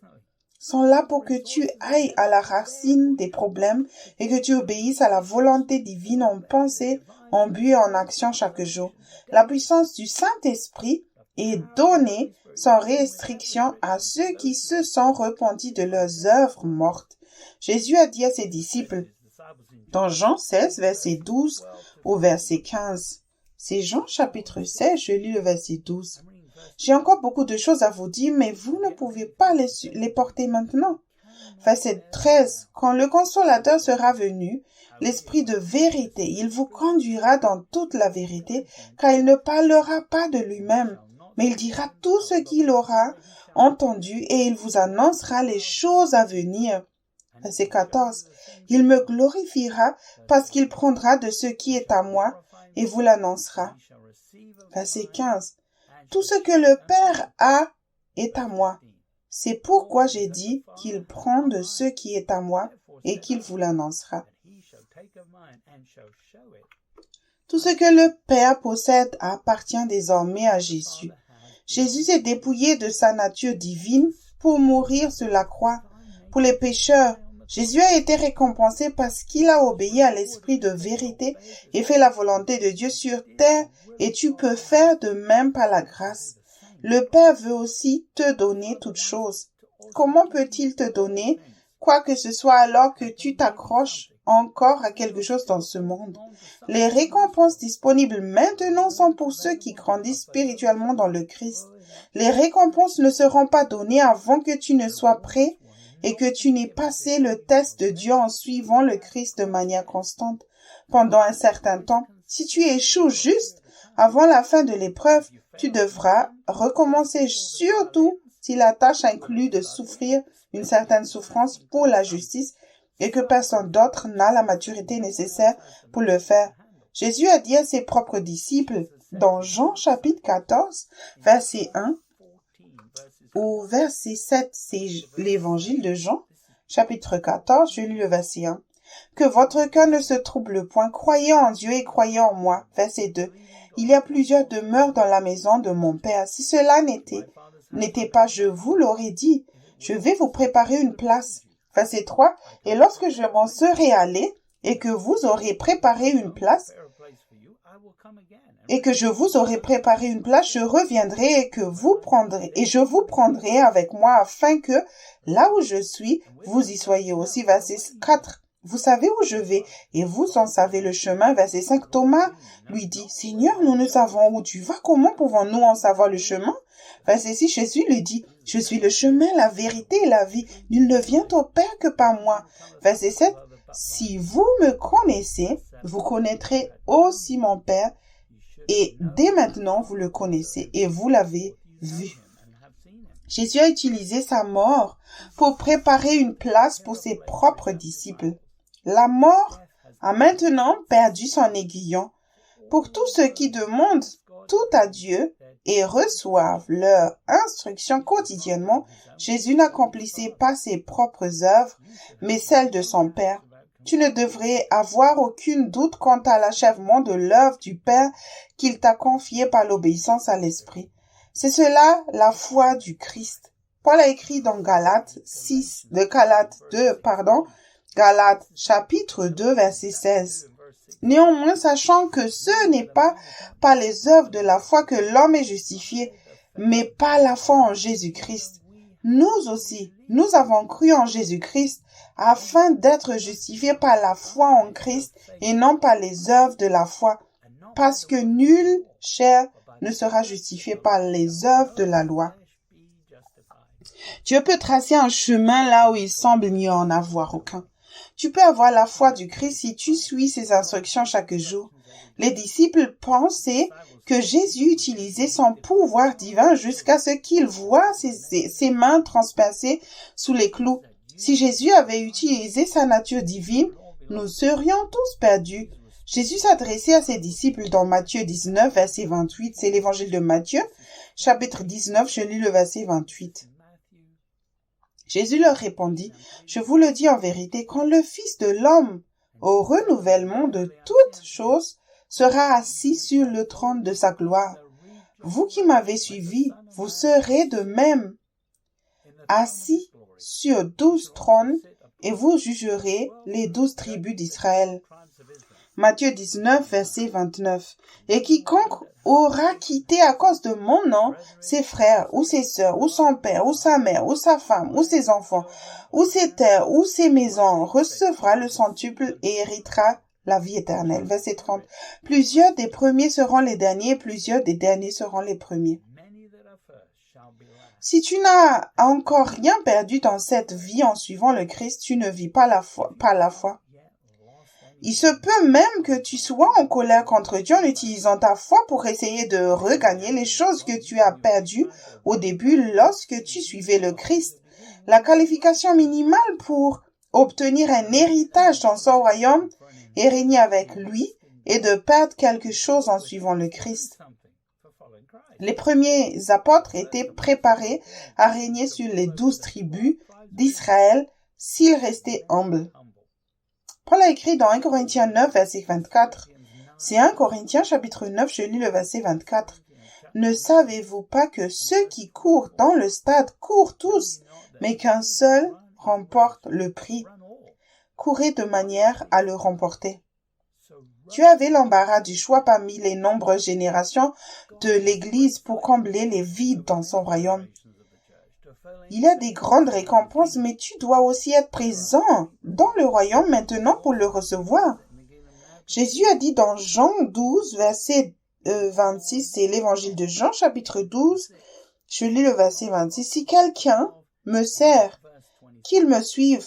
S2: sont là pour que tu ailles à la racine des problèmes et que tu obéisses à la volonté divine en pensée, en but et en action chaque jour. La puissance du Saint-Esprit est donnée sans restriction à ceux qui se sont repentis de leurs œuvres mortes. Jésus a dit à ses disciples, dans Jean 16, verset 12 au verset 15. C'est Jean chapitre 16, je lis le verset 12. J'ai encore beaucoup de choses à vous dire, mais vous ne pouvez pas les porter maintenant. Verset 13. Quand le consolateur sera venu, l'esprit de vérité, il vous conduira dans toute la vérité, car il ne parlera pas de lui-même, mais il dira tout ce qu'il aura entendu et il vous annoncera les choses à venir. Verset 14. Il me glorifiera parce qu'il prendra de ce qui est à moi et vous l'annoncera. Verset 15. Tout ce que le Père a est à moi. C'est pourquoi j'ai dit qu'il prend de ce qui est à moi et qu'il vous l'annoncera. Tout ce que le Père possède appartient désormais à Jésus. Jésus s'est dépouillé de sa nature divine pour mourir sur la croix. Pour les pécheurs, Jésus a été récompensé parce qu'il a obéi à l'esprit de vérité et fait la volonté de Dieu sur terre, et tu peux faire de même par la grâce. Le Père veut aussi te donner toutes choses. Comment peut-il te donner quoi que ce soit alors que tu t'accroches encore à quelque chose dans ce monde? Les récompenses disponibles maintenant sont pour ceux qui grandissent spirituellement dans le Christ. Les récompenses ne seront pas données avant que tu ne sois prêt et que tu n'aies passé le test de Dieu en suivant le Christ de manière constante. Pendant un certain temps, si tu échoues juste avant la fin de l'épreuve, tu devras recommencer, surtout si la tâche inclut de souffrir une certaine souffrance pour la justice et que personne d'autre n'a la maturité nécessaire pour le faire. Jésus a dit à ses propres disciples dans Jean chapitre 14, verset 1 au verset 7, c'est l'évangile de Jean, chapitre 14, je lis le verset 1. Que votre cœur ne se trouble point, croyez en Dieu et croyez en moi. Verset 2. Il y a plusieurs demeures dans la maison de mon Père. Si cela n'était pas, je vous l'aurais dit. Je vais vous préparer une place. Verset 3. Et lorsque je m'en serai allé et que vous aurez préparé une place, je reviendrai et je vous prendrai avec moi afin que là où je suis, vous y soyez aussi. Verset 4. Vous savez où je vais et vous en savez le chemin. Verset 5. Thomas lui dit, Seigneur, nous ne savons où tu vas. Comment pouvons-nous en savoir le chemin? Verset 6. Jésus lui dit, je suis le chemin, la vérité et la vie. Nul ne vient au Père que par moi. Verset 7. Si vous me connaissez, vous connaîtrez aussi mon Père. Et dès maintenant, vous le connaissez et vous l'avez vu. Jésus a utilisé sa mort pour préparer une place pour ses propres disciples. La mort a maintenant perdu son aiguillon. Pour tous ceux qui demandent tout à Dieu et reçoivent leur instruction quotidiennement, Jésus n'accomplissait pas ses propres œuvres, mais celles de son Père. Tu ne devrais avoir aucun doute quant à l'achèvement de l'œuvre du Père qu'il t'a confiée par l'obéissance à l'Esprit. C'est cela la foi du Christ. Paul a écrit dans Galates chapitre 2, verset 16. Néanmoins, sachant que ce n'est pas par les œuvres de la foi que l'homme est justifié, mais par la foi en Jésus-Christ. Nous aussi, nous avons cru en Jésus-Christ afin d'être justifiés par la foi en Christ et non par les œuvres de la foi, parce que nul chair ne sera justifié par les œuvres de la loi. Dieu peut tracer un chemin là où il semble n'y en avoir aucun. Tu peux avoir la foi du Christ si tu suis ses instructions chaque jour. Les disciples pensaient que Jésus utilisait son pouvoir divin jusqu'à ce qu'ils voient ses mains transpercées sous les clous. Si Jésus avait utilisé sa nature divine, nous serions tous perdus. Jésus s'adressait à ses disciples dans Matthieu 19, verset 28. C'est l'évangile de Matthieu, chapitre 19, je lis le verset 28. Jésus leur répondit, « Je vous le dis en vérité, quand le Fils de l'homme, au renouvellement de toutes choses, sera assis sur le trône de sa gloire. Vous qui m'avez suivi, vous serez de même assis sur 12 trônes et vous jugerez les 12 tribus d'Israël. » Matthieu 19, verset 29. « Et quiconque aura quitté à cause de mon nom ses frères ou ses sœurs ou son père ou sa mère ou sa femme ou ses enfants ou ses terres ou ses maisons recevra le centuple et héritera la vie éternelle. » Verset 30. « Plusieurs des premiers seront les derniers, plusieurs des derniers seront les premiers. » Si tu n'as encore rien perdu dans cette vie en suivant le Christ, tu ne vis pas par la foi. Il se peut même que tu sois en colère contre Dieu en utilisant ta foi pour essayer de regagner les choses que tu as perdues au début lorsque tu suivais le Christ. La qualification minimale pour obtenir un héritage dans son royaume et régner avec lui est de perdre quelque chose en suivant le Christ. Les premiers apôtres étaient préparés à régner sur les 12 tribus d'Israël s'ils restaient humbles. Paul a écrit dans 1 Corinthiens 9, verset 24. C'est 1 Corinthiens chapitre 9, je lis le verset 24. Ne savez-vous pas que ceux qui courent dans le stade courent tous, mais qu'un seul remporte le prix? Courez de manière à le remporter. Dieu avait l'embarras du choix parmi les nombreuses générations de l'Église pour combler les vides dans son royaume. Il y a des grandes récompenses, mais tu dois aussi être présent dans le royaume maintenant pour le recevoir. Jésus a dit dans Jean 12, verset 26, c'est l'évangile de Jean, chapitre 12, je lis le verset 26, « Si quelqu'un me sert, qu'il me suive,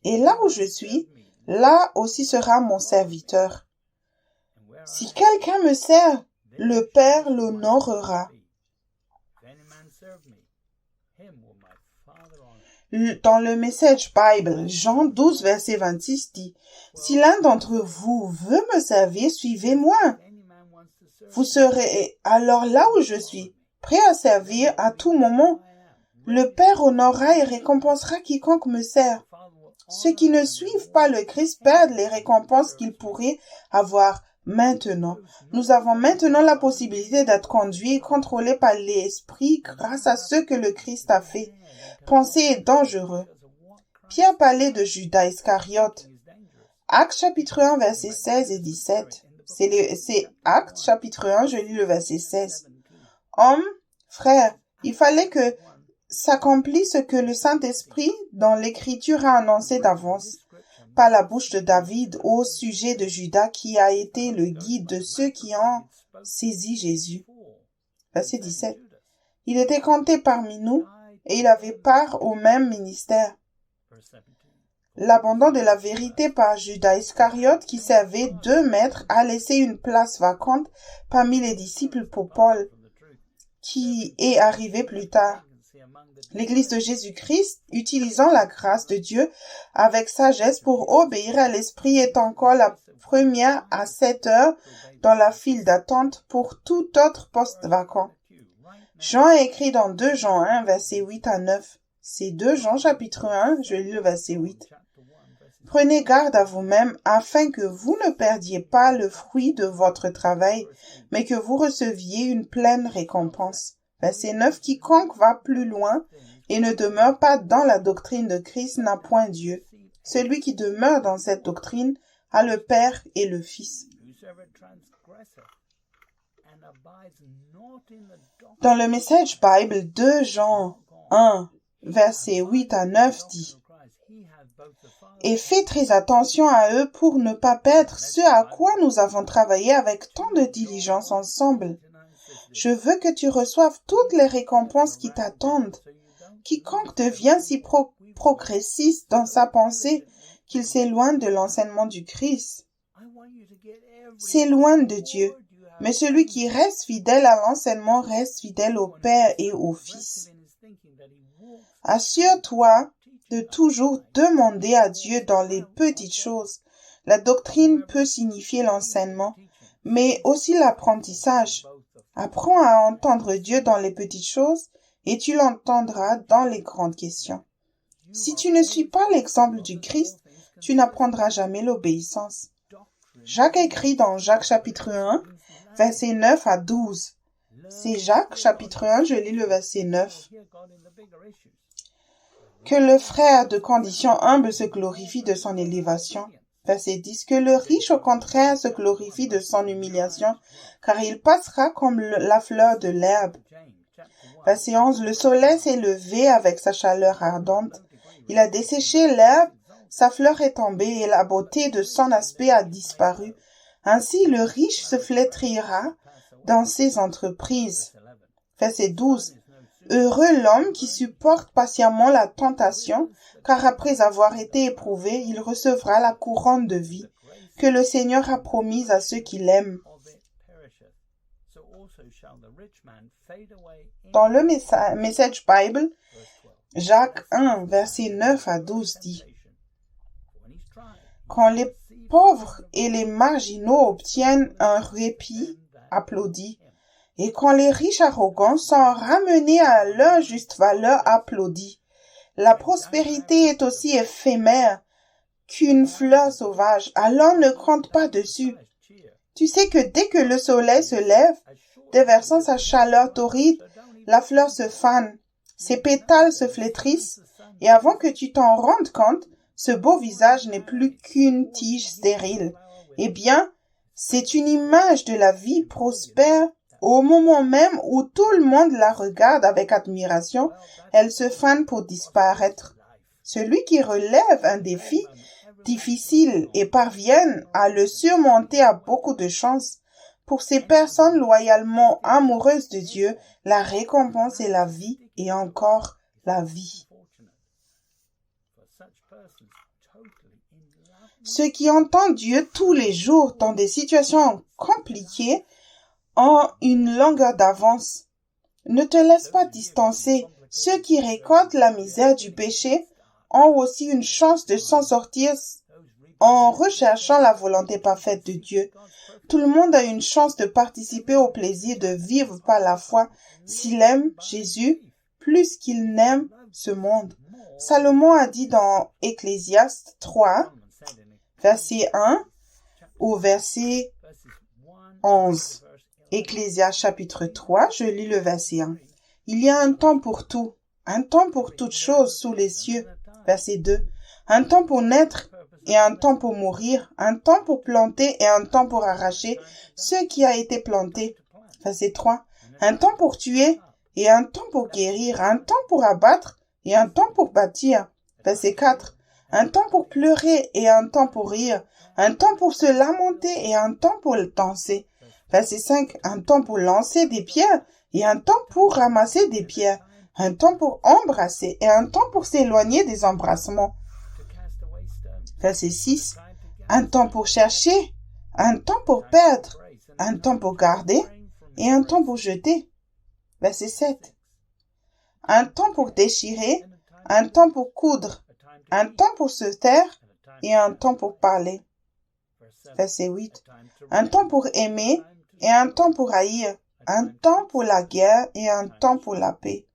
S2: et là où je suis, là aussi sera mon serviteur. Si quelqu'un me sert, le Père l'honorera. » Dans le Message Bible, Jean 12, verset 26 dit, « Si l'un d'entre vous veut me servir, suivez-moi. Vous serez alors là où je suis, prêt à servir à tout moment. Le Père honorera et récompensera quiconque me sert. Ceux qui ne suivent pas le Christ perdent les récompenses qu'ils pourraient avoir maintenant. Nous avons maintenant la possibilité d'être conduits et contrôlés par l'Esprit grâce à ce que le Christ a fait. Penser est dangereux. Pierre parlait de Judas Iscariote. Actes chapitre 1, verset 16 et 17. C'est Actes chapitre 1, je lis le verset 16. Hommes, frères, il fallait que s'accomplisse ce que le Saint-Esprit dans l'Écriture a annoncé d'avance par la bouche de David au sujet de Judas qui a été le guide de ceux qui ont saisi Jésus. Verset 17. Il était compté parmi nous et il avait part au même ministère. L'abandon de la vérité par Judas Iscariote qui servait 2 maîtres a laissé une place vacante parmi les disciples pour Paul qui est arrivé plus tard. L'Église de Jésus-Christ, utilisant la grâce de Dieu avec sagesse pour obéir à l'Esprit, est encore la première à 7 heures dans la file d'attente pour tout autre poste vacant. Jean a écrit dans 2 Jean 1, verset 8 à 9. C'est 2 Jean chapitre 1, je lis le verset 8. Prenez garde à vous-même afin que vous ne perdiez pas le fruit de votre travail, mais que vous receviez une pleine récompense. Verset 9. Quiconque va plus loin et ne demeure pas dans la doctrine de Christ n'a point Dieu. Celui qui demeure dans cette doctrine a le Père et le Fils. Dans le Message Bible, 2 Jean 1, verset 8 à 9 dit « Et fais très attention à eux pour ne pas perdre ce à quoi nous avons travaillé avec tant de diligence ensemble. Je veux que tu reçoives toutes les récompenses qui t'attendent. Quiconque devient si progressiste dans sa pensée qu'il s'éloigne de l'enseignement du Christ s'éloigne de Dieu. Mais celui qui reste fidèle à l'enseignement reste fidèle au Père et au Fils. Assure-toi de toujours demander à Dieu dans les petites choses. La doctrine peut signifier l'enseignement, mais aussi l'apprentissage. Apprends à entendre Dieu dans les petites choses et tu l'entendras dans les grandes questions. Si tu ne suis pas l'exemple du Christ, tu n'apprendras jamais l'obéissance. Jacques écrit dans Jacques chapitre 1, verset 9 à 12. C'est Jacques chapitre 1, je lis le verset 9. Que le frère de condition humble se glorifie de son élévation. Verset 10. Que le riche au contraire se glorifie de son humiliation, car il passera comme la fleur de l'herbe. Verset 11. Le soleil s'est levé avec sa chaleur ardente. Il a desséché l'herbe, sa fleur est tombée et la beauté de son aspect a disparu. Ainsi le riche se flétrira dans ses entreprises. Verset 12. Heureux l'homme qui supporte patiemment la tentation, car après avoir été éprouvé, il recevra la couronne de vie que le Seigneur a promise à ceux qui l'aiment. Dans le Message Bible, Jacques 1, verset 9 à 12 dit « Quand les pauvres et les marginaux obtiennent un répit applaudi, et quand les riches arrogants sont ramenés à leur juste valeur applaudis. La prospérité est aussi éphémère, qu'une fleur sauvage, alors ne compte pas dessus. Tu sais que dès que le soleil se lève, déversant sa chaleur torride, la fleur se fane, ses pétales se flétrissent, et avant que tu t'en rendes compte, ce beau visage n'est plus qu'une tige stérile. Eh bien, c'est une image de la vie prospère. Au moment même où tout le monde la regarde avec admiration, elle se fane pour disparaître. Celui qui relève un défi difficile et parvient à le surmonter a beaucoup de chance. Pour ces personnes loyalement amoureuses de Dieu, la récompense est la vie et encore la vie. Ceux qui entendent Dieu tous les jours dans des situations compliquées ont une longueur d'avance. Ne te laisse pas distancer. Ceux qui récoltent la misère du péché ont aussi une chance de s'en sortir en recherchant la volonté parfaite de Dieu. Tout le monde a une chance de participer au plaisir de vivre par la foi s'il aime Jésus plus qu'il n'aime ce monde. Salomon a dit dans Ecclésiaste 3, verset 1 au verset 11. Ecclésiaste chapitre 3, je lis le verset 1. Il y a un temps pour tout, un temps pour toutes choses sous les cieux. Verset 2. Un temps pour naître et un temps pour mourir, un temps pour planter et un temps pour arracher ce qui a été planté. Verset 3. Un temps pour tuer et un temps pour guérir, un temps pour abattre et un temps pour bâtir. Verset 4. Un temps pour pleurer et un temps pour rire, un temps pour se lamenter et un temps pour danser. Verset 5. Un temps pour lancer des pierres et un temps pour ramasser des pierres, un temps pour embrasser et un temps pour s'éloigner des embrassements. Verset 6. Un temps pour chercher, un temps pour perdre, un temps pour garder et un temps pour jeter. Verset 7. Un temps pour déchirer, un temps pour coudre, un temps pour se taire et un temps pour parler. Verset 8. Un temps pour aimer et un temps pour haïr, un temps pour la guerre et un temps pour la paix.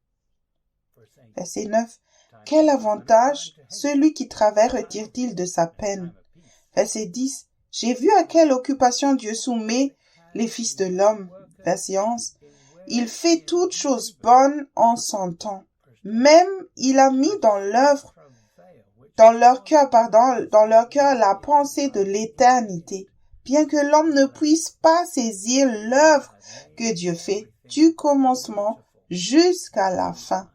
S2: Verset 9. Quel avantage celui qui travaille retire-t-il de sa peine? Verset 10. J'ai vu à quelle occupation Dieu soumet les fils de l'homme. Verset 11. Il fait toutes choses bonnes en son temps. Même il a mis dans leur cœur la pensée de l'éternité. Bien que l'homme ne puisse pas saisir l'œuvre que Dieu fait, du commencement jusqu'à la fin.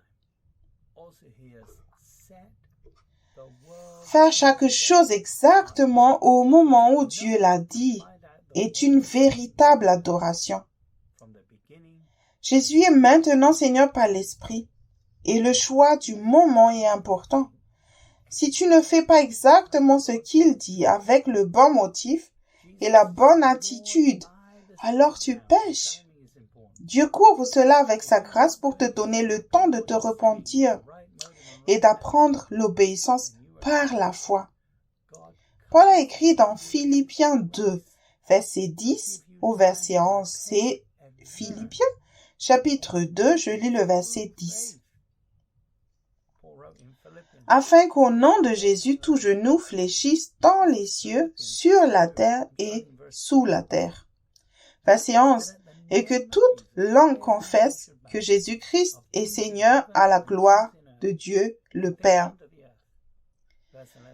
S2: Faire chaque chose exactement au moment où Dieu l'a dit est une véritable adoration. Jésus est maintenant Seigneur par l'Esprit et le choix du moment est important. Si tu ne fais pas exactement ce qu'il dit avec le bon motif et la bonne attitude, alors tu pèches. Dieu couvre cela avec sa grâce pour te donner le temps de te repentir et d'apprendre l'obéissance par la foi. Paul a écrit dans Philippiens 2, verset 10 au verset 11. C'est Philippiens, chapitre 2, je lis le verset 10. Afin qu'au nom de Jésus, tout genou fléchisse dans les cieux, sur la terre et sous la terre. Verset 11. Et que toute langue confesse que Jésus-Christ est Seigneur à la gloire de Dieu le Père.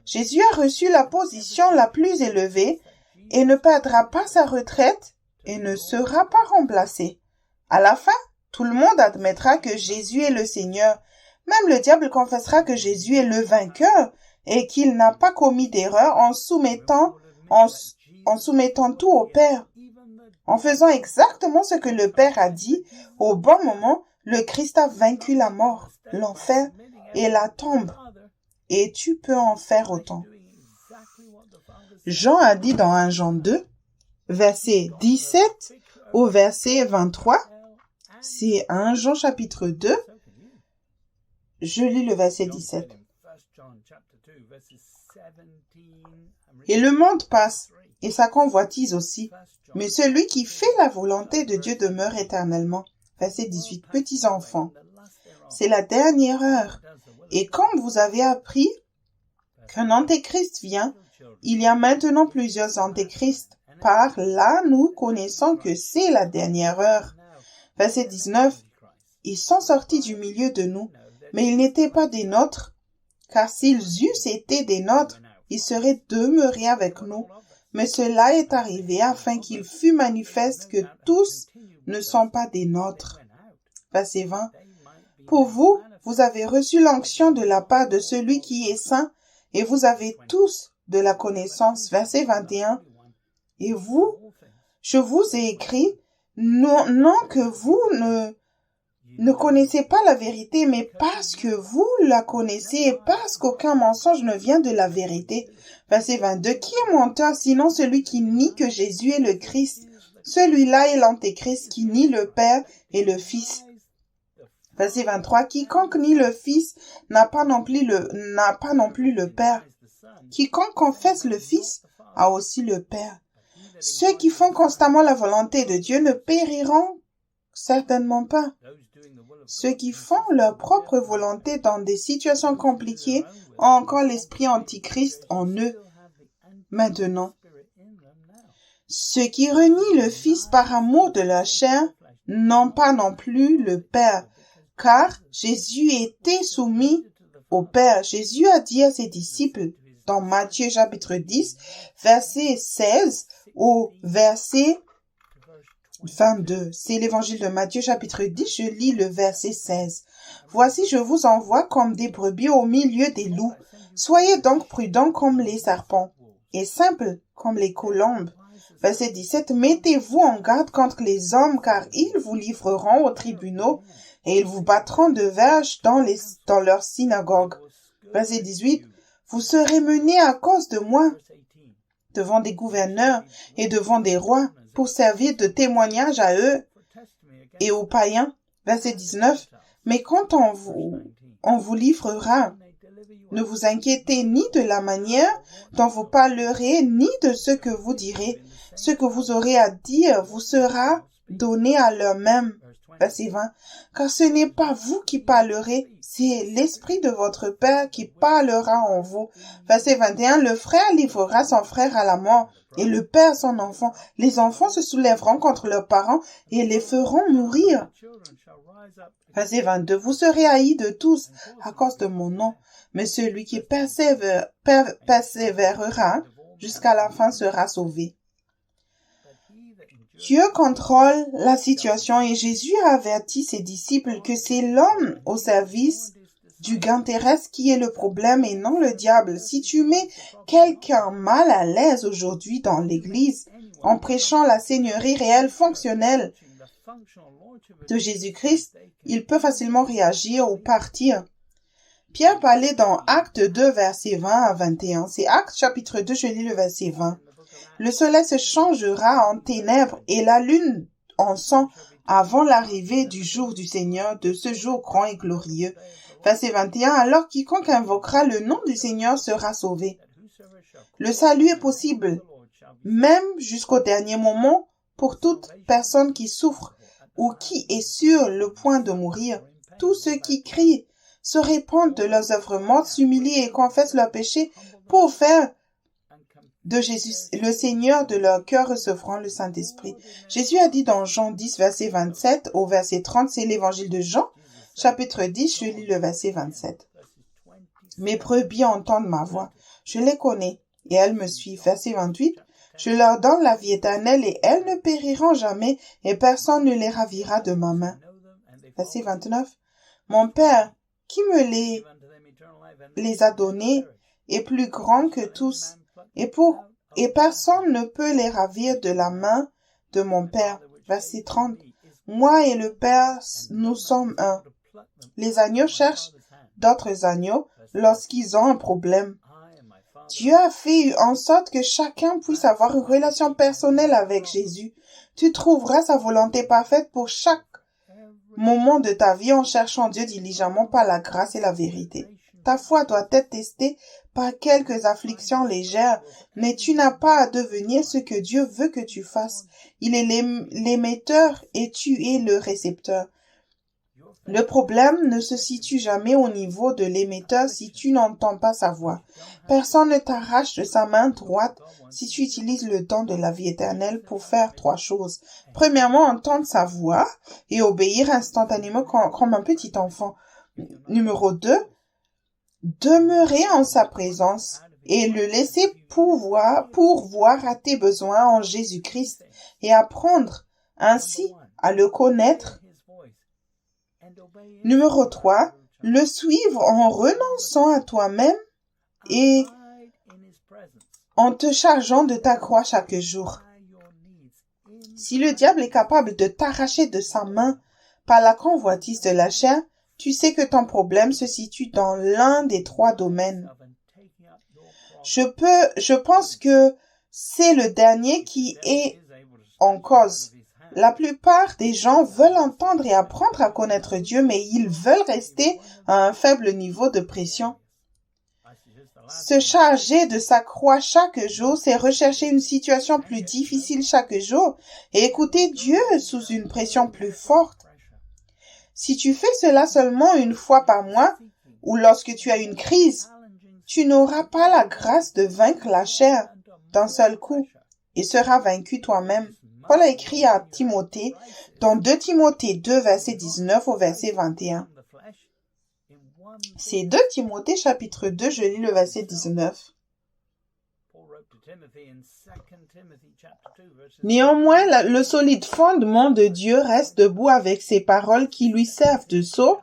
S2: Jésus a reçu la position la plus élevée et ne perdra pas sa retraite et ne sera pas remplacé. À la fin, tout le monde admettra que Jésus est le Seigneur. Même le diable confessera que Jésus est le vainqueur et qu'il n'a pas commis d'erreur en soumettant tout au Père. En faisant exactement ce que le Père a dit, au bon moment, le Christ a vaincu la mort, l'enfer et la tombe. Et tu peux en faire autant. Jean a dit dans 1 Jean 2, verset 17 au verset 23, c'est 1 Jean chapitre 2, je lis le verset 17. Et le monde passe, et sa convoitise aussi, mais celui qui fait la volonté de Dieu demeure éternellement. Verset 18. Petits enfants, c'est la dernière heure, et comme vous avez appris qu'un antéchrist vient. Il y a maintenant plusieurs antéchrists. Par là, nous connaissons que c'est la dernière heure. Verset 19. Ils sont sortis du milieu de nous, mais ils n'étaient pas des nôtres, car s'ils eussent été des nôtres, ils seraient demeurés avec nous. Mais cela est arrivé afin qu'il fût manifeste que tous ne sont pas des nôtres. Verset 20. Pour vous, vous avez reçu l'onction de la part de celui qui est saint, et vous avez tous de la connaissance. Verset 21. Et vous, je vous ai écrit, non que vous ne connaissez pas la vérité, mais parce que vous la connaissez et parce qu'aucun mensonge ne vient de la vérité. Verset 22. Qui est menteur sinon celui qui nie que Jésus est le Christ? Celui-là est l'antéchrist qui nie le Père et le Fils. Verset 23. Quiconque nie le Fils n'a pas non plus le Père. Quiconque confesse le Fils a aussi le Père. Ceux qui font constamment la volonté de Dieu ne périront certainement pas. Ceux qui font leur propre volonté dans des situations compliquées ont encore l'esprit antichrist en eux. Maintenant, ceux qui renient le Fils par amour de leur chair n'ont pas non plus le Père, car Jésus était soumis au Père. Jésus a dit à ses disciples dans Matthieu chapitre 10, verset 16 au verset 22. C'est l'évangile de Matthieu chapitre 10, je lis le verset 16. Voici, je vous envoie comme des brebis au milieu des loups. Soyez donc prudents comme les serpents et simples comme les colombes. Verset 17. Mettez-vous en garde contre les hommes, car ils vous livreront aux tribunaux et ils vous battront de verges dans leurs synagogues. Verset 18. Vous serez menés à cause de moi devant des gouverneurs et devant des rois pour servir de témoignage à eux et aux païens. Verset 19. Mais quand on vous livrera, ne vous inquiétez ni de la manière dont vous parlerez, ni de ce que vous direz. Ce que vous aurez à dire vous sera donné à l'heure même. Verset 20. Car ce n'est pas vous qui parlerez, c'est l'Esprit de votre Père qui parlera en vous. Verset 21. Le frère livrera son frère à la mort, et le père son enfant. Les enfants se soulèveront contre leurs parents et les feront mourir. Verset 22. Vous serez haïs de tous à cause de mon nom, mais celui qui persévérera jusqu'à la fin sera sauvé. Dieu contrôle la situation et Jésus a averti ses disciples que c'est l'homme au service du gain terrestre qui est le problème et non le diable. Si tu mets quelqu'un mal à l'aise aujourd'hui dans l'église en prêchant la seigneurie réelle fonctionnelle de Jésus-Christ, il peut facilement réagir ou partir. Pierre parlait dans Actes 2, verset 20 à 21. C'est Actes chapitre 2, je lis le verset 20. Le soleil se changera en ténèbres et la lune en sang avant l'arrivée du jour du Seigneur, de ce jour grand et glorieux. Verset 21. Alors quiconque invoquera le nom du Seigneur sera sauvé. Le salut est possible, même jusqu'au dernier moment, pour toute personne qui souffre ou qui est sur le point de mourir. Tous ceux qui crient, se répandent de leurs œuvres mortes, s'humilient et confessent leurs péchés pour faire de Jésus le Seigneur de leur cœur, recevront le Saint-Esprit. Jésus a dit dans Jean 10, verset 27 au verset 30, c'est l'évangile de Jean, chapitre 10, je lis le verset 27. Mes brebis entendent ma voix, je les connais, et elles me suivent. Verset 28, je leur donne la vie éternelle, et elles ne périront jamais, et personne ne les ravira de ma main. Verset 29, mon Père, qui me les a donnés, est plus grand que tous, et personne ne peut les ravir de la main de mon Père. Verset 30. Moi et le Père, nous sommes un. Les agneaux cherchent d'autres agneaux lorsqu'ils ont un problème. Dieu a fait en sorte que chacun puisse avoir une relation personnelle avec Jésus. Tu trouveras sa volonté parfaite pour chaque moment de ta vie en cherchant Dieu diligemment par la grâce et la vérité. Ta foi doit être testée par quelques afflictions légères, mais tu n'as pas à devenir ce que Dieu veut que tu fasses. Il est l'émetteur et tu es le récepteur. Le problème ne se situe jamais au niveau de l'émetteur si tu n'entends pas sa voix. Personne ne t'arrache de sa main droite si tu utilises le don de la vie éternelle pour faire 3 choses. Premièrement, entendre sa voix et obéir instantanément comme un petit enfant. Numéro 2, demeurer en sa présence et le laisser pourvoir à tes besoins en Jésus-Christ et apprendre ainsi à le connaître. Numéro 3, le suivre en renonçant à toi-même et en te chargeant de ta croix chaque jour. Si le diable est capable de t'arracher de sa main par la convoitise de la chair, tu sais que ton problème se situe dans l'un des 3 domaines. Je pense que c'est le dernier qui est en cause. La plupart des gens veulent entendre et apprendre à connaître Dieu, mais ils veulent rester à un faible niveau de pression. Se charger de sa croix chaque jour, c'est rechercher une situation plus difficile chaque jour et écouter Dieu sous une pression plus forte. Si tu fais cela seulement une fois par mois ou lorsque tu as une crise, tu n'auras pas la grâce de vaincre la chair d'un seul coup et seras vaincu toi-même. Paul a écrit à Timothée dans 2 Timothée 2, verset 19 au verset 21. C'est 2 Timothée chapitre 2, je lis le verset 19. Néanmoins, le solide fondement de Dieu reste debout avec ses paroles qui lui servent de sceau.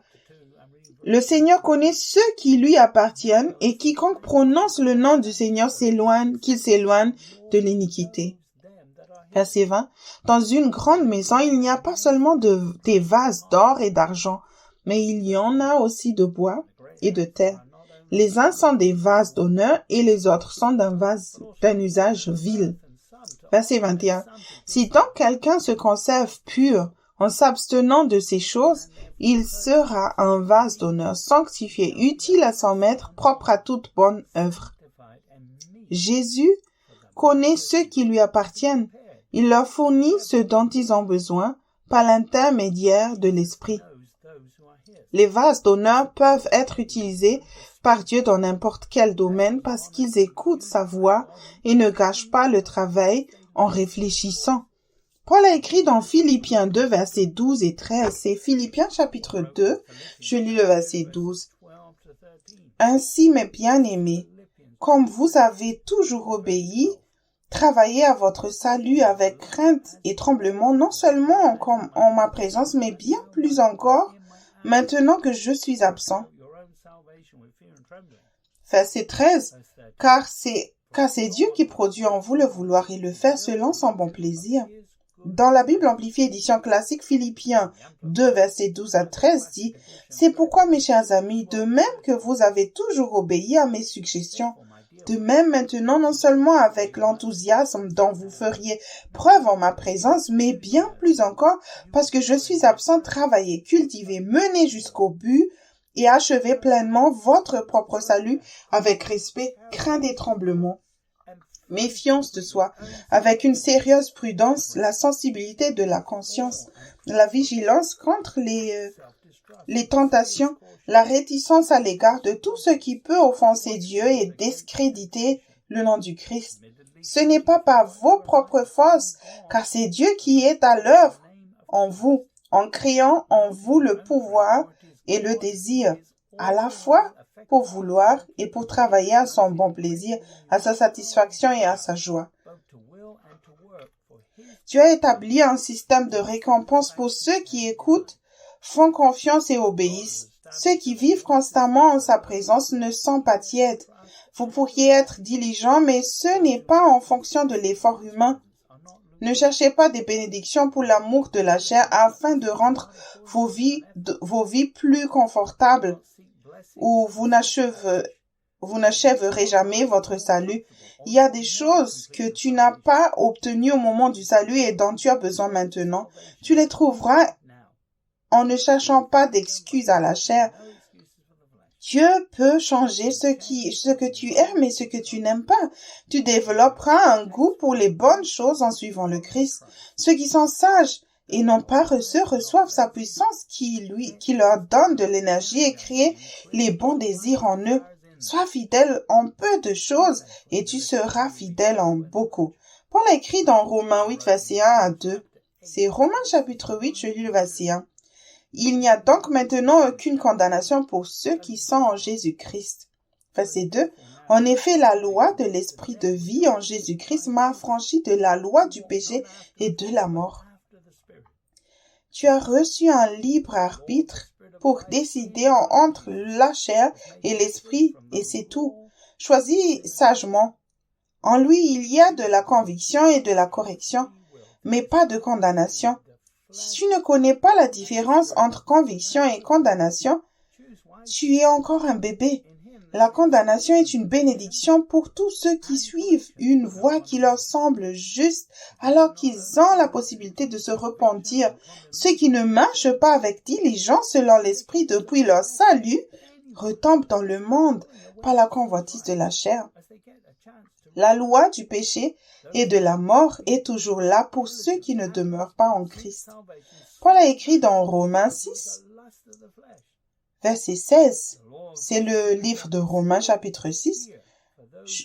S2: Le Seigneur connaît ceux qui lui appartiennent et quiconque prononce le nom du Seigneur s'éloigne de l'iniquité. Verset 20. Dans une grande maison, il n'y a pas seulement des vases d'or et d'argent, mais il y en a aussi de bois et de terre. Les uns sont des vases d'honneur et les autres sont d'un usage vil. Verset 21. Si donc quelqu'un se conserve pur en s'abstenant de ces choses, il sera un vase d'honneur, sanctifié, utile à son maître, propre à toute bonne œuvre. Jésus connaît ceux qui lui appartiennent. Il leur fournit ce dont ils ont besoin par l'intermédiaire de l'Esprit. Les vases d'honneur peuvent être utilisés par Dieu dans n'importe quel domaine parce qu'ils écoutent sa voix et ne gâchent pas le travail en réfléchissant. Paul a écrit dans Philippiens 2, versets 12 et 13. C'est Philippiens chapitre 2, je lis le verset 12. Ainsi, mes bien-aimés, comme vous avez toujours obéi, travaillez à votre salut avec crainte et tremblement, non seulement en ma présence, mais bien plus encore, maintenant que je suis absent. Verset 13. Car c'est Dieu qui produit en vous le vouloir et le faire selon son bon plaisir. Dans la Bible amplifiée édition classique, Philippiens 2, versets 12 à 13 dit « C'est pourquoi, mes chers amis, de même que vous avez toujours obéi à mes suggestions, de même maintenant, non seulement avec l'enthousiasme dont vous feriez preuve en ma présence, mais bien plus encore, parce que je suis absent, travaillez, cultivez, menez jusqu'au but et achevez pleinement votre propre salut avec respect, crainte et tremblement. Méfiance de soi, avec une sérieuse prudence, la sensibilité de la conscience, la vigilance contre les tentations, la réticence à l'égard de tout ce qui peut offenser Dieu et discréditer le nom du Christ. Ce n'est pas par vos propres forces, car c'est Dieu qui est à l'œuvre en vous, en créant en vous le pouvoir et le désir, à la fois pour vouloir et pour travailler à son bon plaisir, à sa satisfaction et à sa joie. Dieu a établi un système de récompense pour ceux qui écoutent, font confiance et obéissent. Ceux qui vivent constamment en sa présence ne sont pas tièdes. Vous pourriez être diligent, mais ce n'est pas en fonction de l'effort humain. Ne cherchez pas des bénédictions pour l'amour de la chair afin de rendre vos vies plus confortables, ou vous n'achèverez jamais votre salut. Il y a des choses que tu n'as pas obtenues au moment du salut et dont tu as besoin maintenant. Tu les trouveras en ne cherchant pas d'excuses à la chair. Dieu peut changer ce que tu aimes et ce que tu n'aimes pas. Tu développeras un goût pour les bonnes choses en suivant le Christ. Ceux qui sont sages et n'ont pas reçu reçoivent sa puissance qui leur donne de l'énergie et crée les bons désirs en eux. Sois fidèle en peu de choses et tu seras fidèle en beaucoup. Paul a écrit dans Romains 8, verset 1 à 2. C'est Romains chapitre 8, je lis le verset 1. Il n'y a donc maintenant aucune condamnation pour ceux qui sont en Jésus-Christ. Verset 2. En effet, la loi de l'esprit de vie en Jésus-Christ m'a affranchi de la loi du péché et de la mort. Tu as reçu un libre arbitre pour décider entre la chair et l'esprit, et c'est tout. Choisis sagement. En lui, il y a de la conviction et de la correction, mais pas de condamnation. Si tu ne connais pas la différence entre conviction et condamnation, tu es encore un bébé. La condamnation est une bénédiction pour tous ceux qui suivent une voie qui leur semble juste alors qu'ils ont la possibilité de se repentir. Ceux qui ne marchent pas avec diligence selon l'esprit depuis leur salut retombent dans le monde par la convoitise de la chair. La loi du péché et de la mort est toujours là pour ceux qui ne demeurent pas en Christ. Paul a écrit dans Romains 6, verset 16. C'est le livre de Romains chapitre 6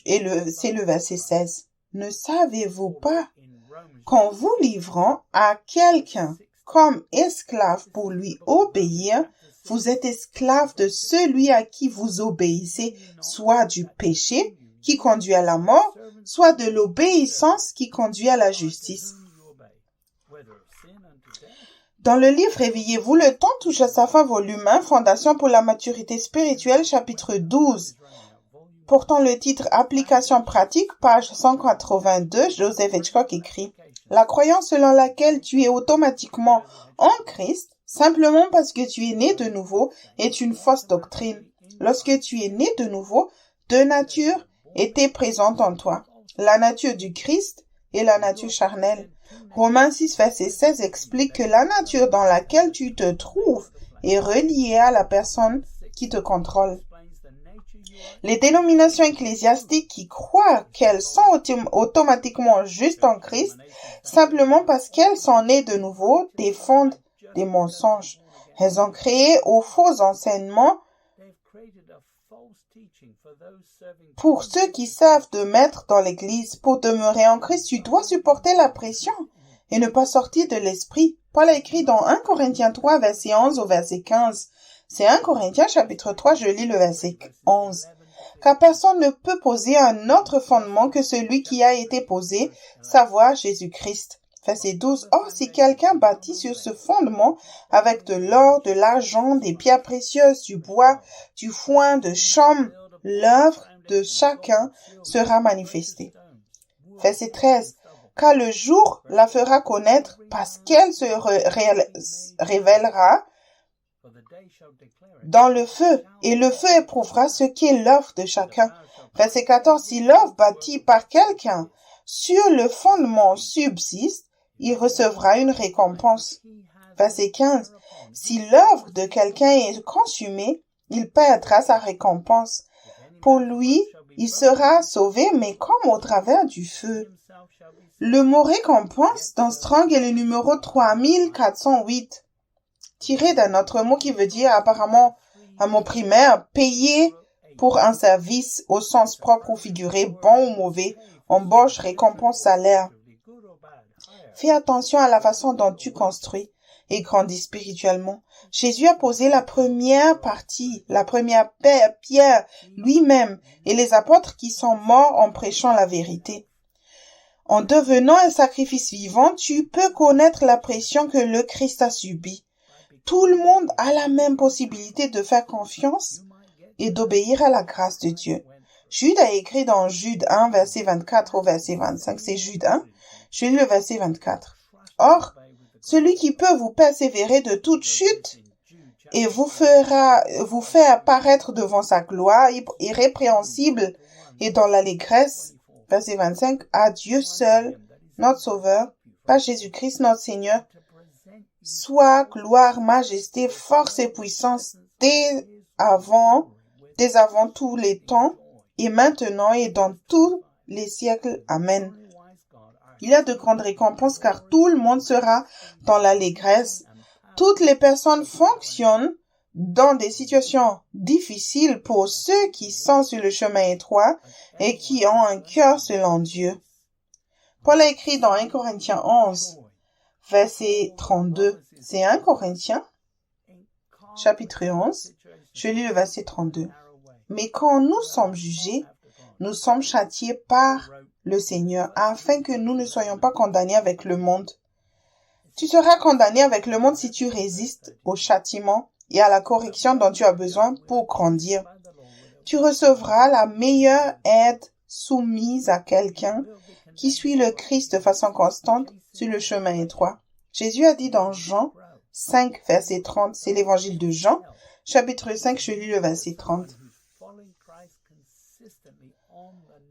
S2: et c'est le verset 16. Ne savez-vous pas qu'en vous livrant à quelqu'un comme esclave pour lui obéir, vous êtes esclave de celui à qui vous obéissez, soit du péché qui conduit à la mort, soit de l'obéissance qui conduit à la justice. Dans le livre Réveillez-vous, le temps touche à sa fin, volume 1, Fondation pour la maturité spirituelle, chapitre 12. Portant le titre Application pratique, page 182, Joseph Hitchcock écrit « La croyance selon laquelle tu es automatiquement en Christ, simplement parce que tu es né de nouveau, est une fausse doctrine. Lorsque tu es né de nouveau, deux natures étaient présentes en toi, la nature du Christ et la nature charnelle. Romains 6, verset 16 explique que la nature dans laquelle tu te trouves est reliée à la personne qui te contrôle. Les dénominations ecclésiastiques qui croient qu'elles sont automatiquement justes en Christ, simplement parce qu'elles sont nées de nouveau, défendent des mensonges. Elles ont créé aux faux enseignements pour ceux qui servent de maître dans l'Église. Pour demeurer en Christ, tu dois supporter la pression et ne pas sortir de l'esprit. Paul a écrit dans 1 Corinthiens 3, verset 11 au verset 15. C'est 1 Corinthiens chapitre 3, je lis le verset 11. Car personne ne peut poser un autre fondement que celui qui a été posé, savoir Jésus-Christ. Verset 12. Or, si quelqu'un bâtit sur ce fondement avec de l'or, de l'argent, des pierres précieuses, du bois, du foin, de chaume, l'œuvre de chacun sera manifestée. Verset 13. Car le jour la fera connaître parce qu'elle se révélera dans le feu, et le feu éprouvera ce qu'est l'œuvre de chacun. Verset 14. Si l'œuvre bâtie par quelqu'un sur le fondement subsiste, il recevra une récompense. Verset 15. Si l'œuvre de quelqu'un est consumée, il perdra sa récompense. Pour lui, il sera sauvé, mais comme au travers du feu. Le mot récompense dans Strong est le numéro 3408, tiré d'un autre mot qui veut dire apparemment un mot primaire, payer pour un service au sens propre ou figuré, bon ou mauvais, embauche, récompense, salaire. Fais attention à la façon dont tu construis et grandis spirituellement. Jésus a posé la première partie, la première pierre lui-même et les apôtres qui sont morts en prêchant la vérité. En devenant un sacrifice vivant, tu peux connaître la pression que le Christ a subie. Tout le monde a la même possibilité de faire confiance et d'obéir à la grâce de Dieu. Jude a écrit dans Jude 1, verset 24 au verset 25. C'est Jude 1. Je lis le verset 24. Or, celui qui peut vous persévérer de toute chute et vous faire apparaître devant sa gloire irrépréhensible et dans l'allégresse, verset 25, à Dieu seul, notre Sauveur, par Jésus-Christ notre Seigneur, soit gloire, majesté, force et puissance dès avant tous les temps, et maintenant et dans tous les siècles. Amen. Il y a de grandes récompenses car tout le monde sera dans l'allégresse. Toutes les personnes fonctionnent dans des situations difficiles pour ceux qui sont sur le chemin étroit et qui ont un cœur selon Dieu. Paul a écrit dans 1 Corinthiens 11, verset 32. C'est 1 Corinthiens, chapitre 11. Je lis le verset 32. Mais quand nous sommes jugés, nous sommes châtiés par le Seigneur, afin que nous ne soyons pas condamnés avec le monde. Tu seras condamné avec le monde si tu résistes au châtiment et à la correction dont tu as besoin pour grandir. Tu recevras la meilleure aide soumise à quelqu'un qui suit le Christ de façon constante sur le chemin étroit. Jésus a dit dans Jean 5, verset 30, c'est l'évangile de Jean, chapitre 5, je lis le verset 30.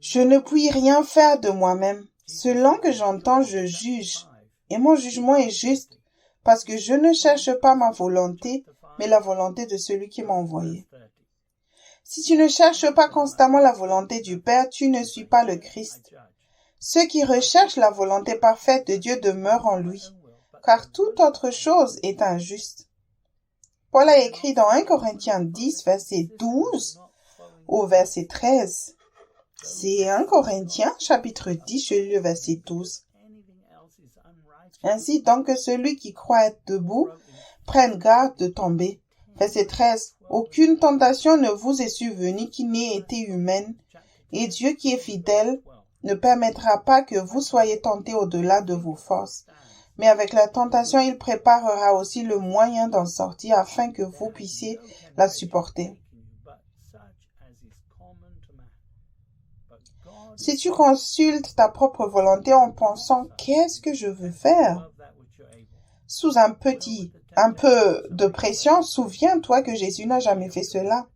S2: Je ne puis rien faire de moi-même. Selon que j'entends, je juge. Et mon jugement est juste, parce que je ne cherche pas ma volonté, mais la volonté de celui qui m'a envoyé. Si tu ne cherches pas constamment la volonté du Père, tu ne suis pas le Christ. Ceux qui recherchent la volonté parfaite de Dieu demeurent en lui, car toute autre chose est injuste. Paul a écrit dans 1 Corinthiens 10, verset 12 au verset 13. C'est 1 Corinthiens, chapitre 10, je lis le verset 12. Ainsi donc que celui qui croit être debout prenne garde de tomber. Verset 13. Aucune tentation ne vous est survenue qui n'ait été humaine, et Dieu qui est fidèle ne permettra pas que vous soyez tentés au-delà de vos forces. Mais avec la tentation, il préparera aussi le moyen d'en sortir afin que vous puissiez la supporter. Si tu consultes ta propre volonté en pensant « qu'est-ce que je veux faire ?» sous un peu de pression, souviens-toi que Jésus n'a jamais fait cela.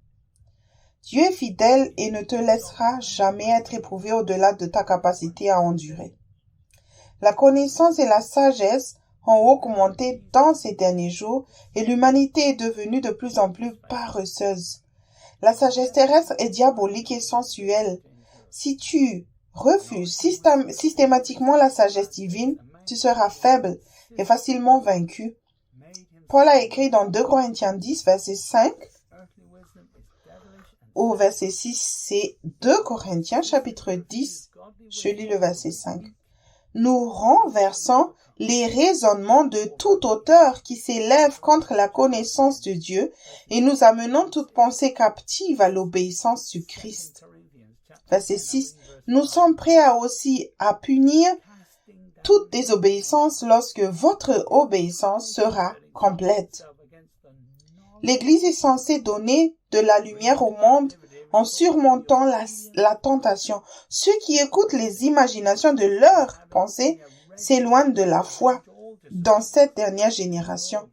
S2: Dieu est fidèle et ne te laissera jamais être éprouvé au-delà de ta capacité à endurer. La connaissance et la sagesse ont augmenté dans ces derniers jours et l'humanité est devenue de plus en plus paresseuse. La sagesse terrestre est diabolique et sensuelle. Si tu refuses systématiquement la sagesse divine, tu seras faible et facilement vaincu. Paul a écrit dans 2 Corinthiens 10, verset 5 au verset 6, c'est 2 Corinthiens, chapitre 10, je lis le verset 5. Nous renversons les raisonnements de toute hauteur qui s'élèvent contre la connaissance de Dieu et nous amenons toute pensée captive à l'obéissance du Christ. Verset 6. Nous sommes prêts à punir toute désobéissance lorsque votre obéissance sera complète. L'Église est censée donner de la lumière au monde en surmontant la tentation. Ceux qui écoutent les imaginations de leurs pensées s'éloignent de la foi dans cette dernière génération.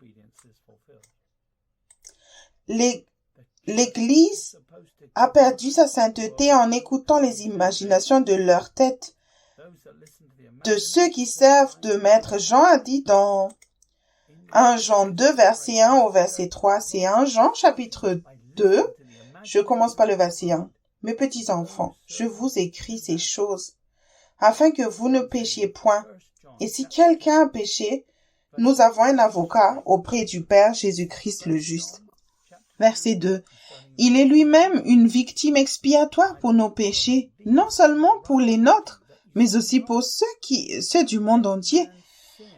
S2: L'Église a perdu sa sainteté en écoutant les imaginations de leur tête. De ceux qui servent de maître, Jean a dit dans 1 Jean 2, verset 1 au verset 3, c'est 1 Jean chapitre 2, je commence par le verset 1. Mes petits enfants, je vous écris ces choses, afin que vous ne péchiez point. Et si quelqu'un a péché, nous avons un avocat auprès du Père, Jésus-Christ le juste. Verset 2. Il est lui-même une victime expiatoire pour nos péchés, non seulement pour les nôtres, mais aussi pour ceux du monde entier.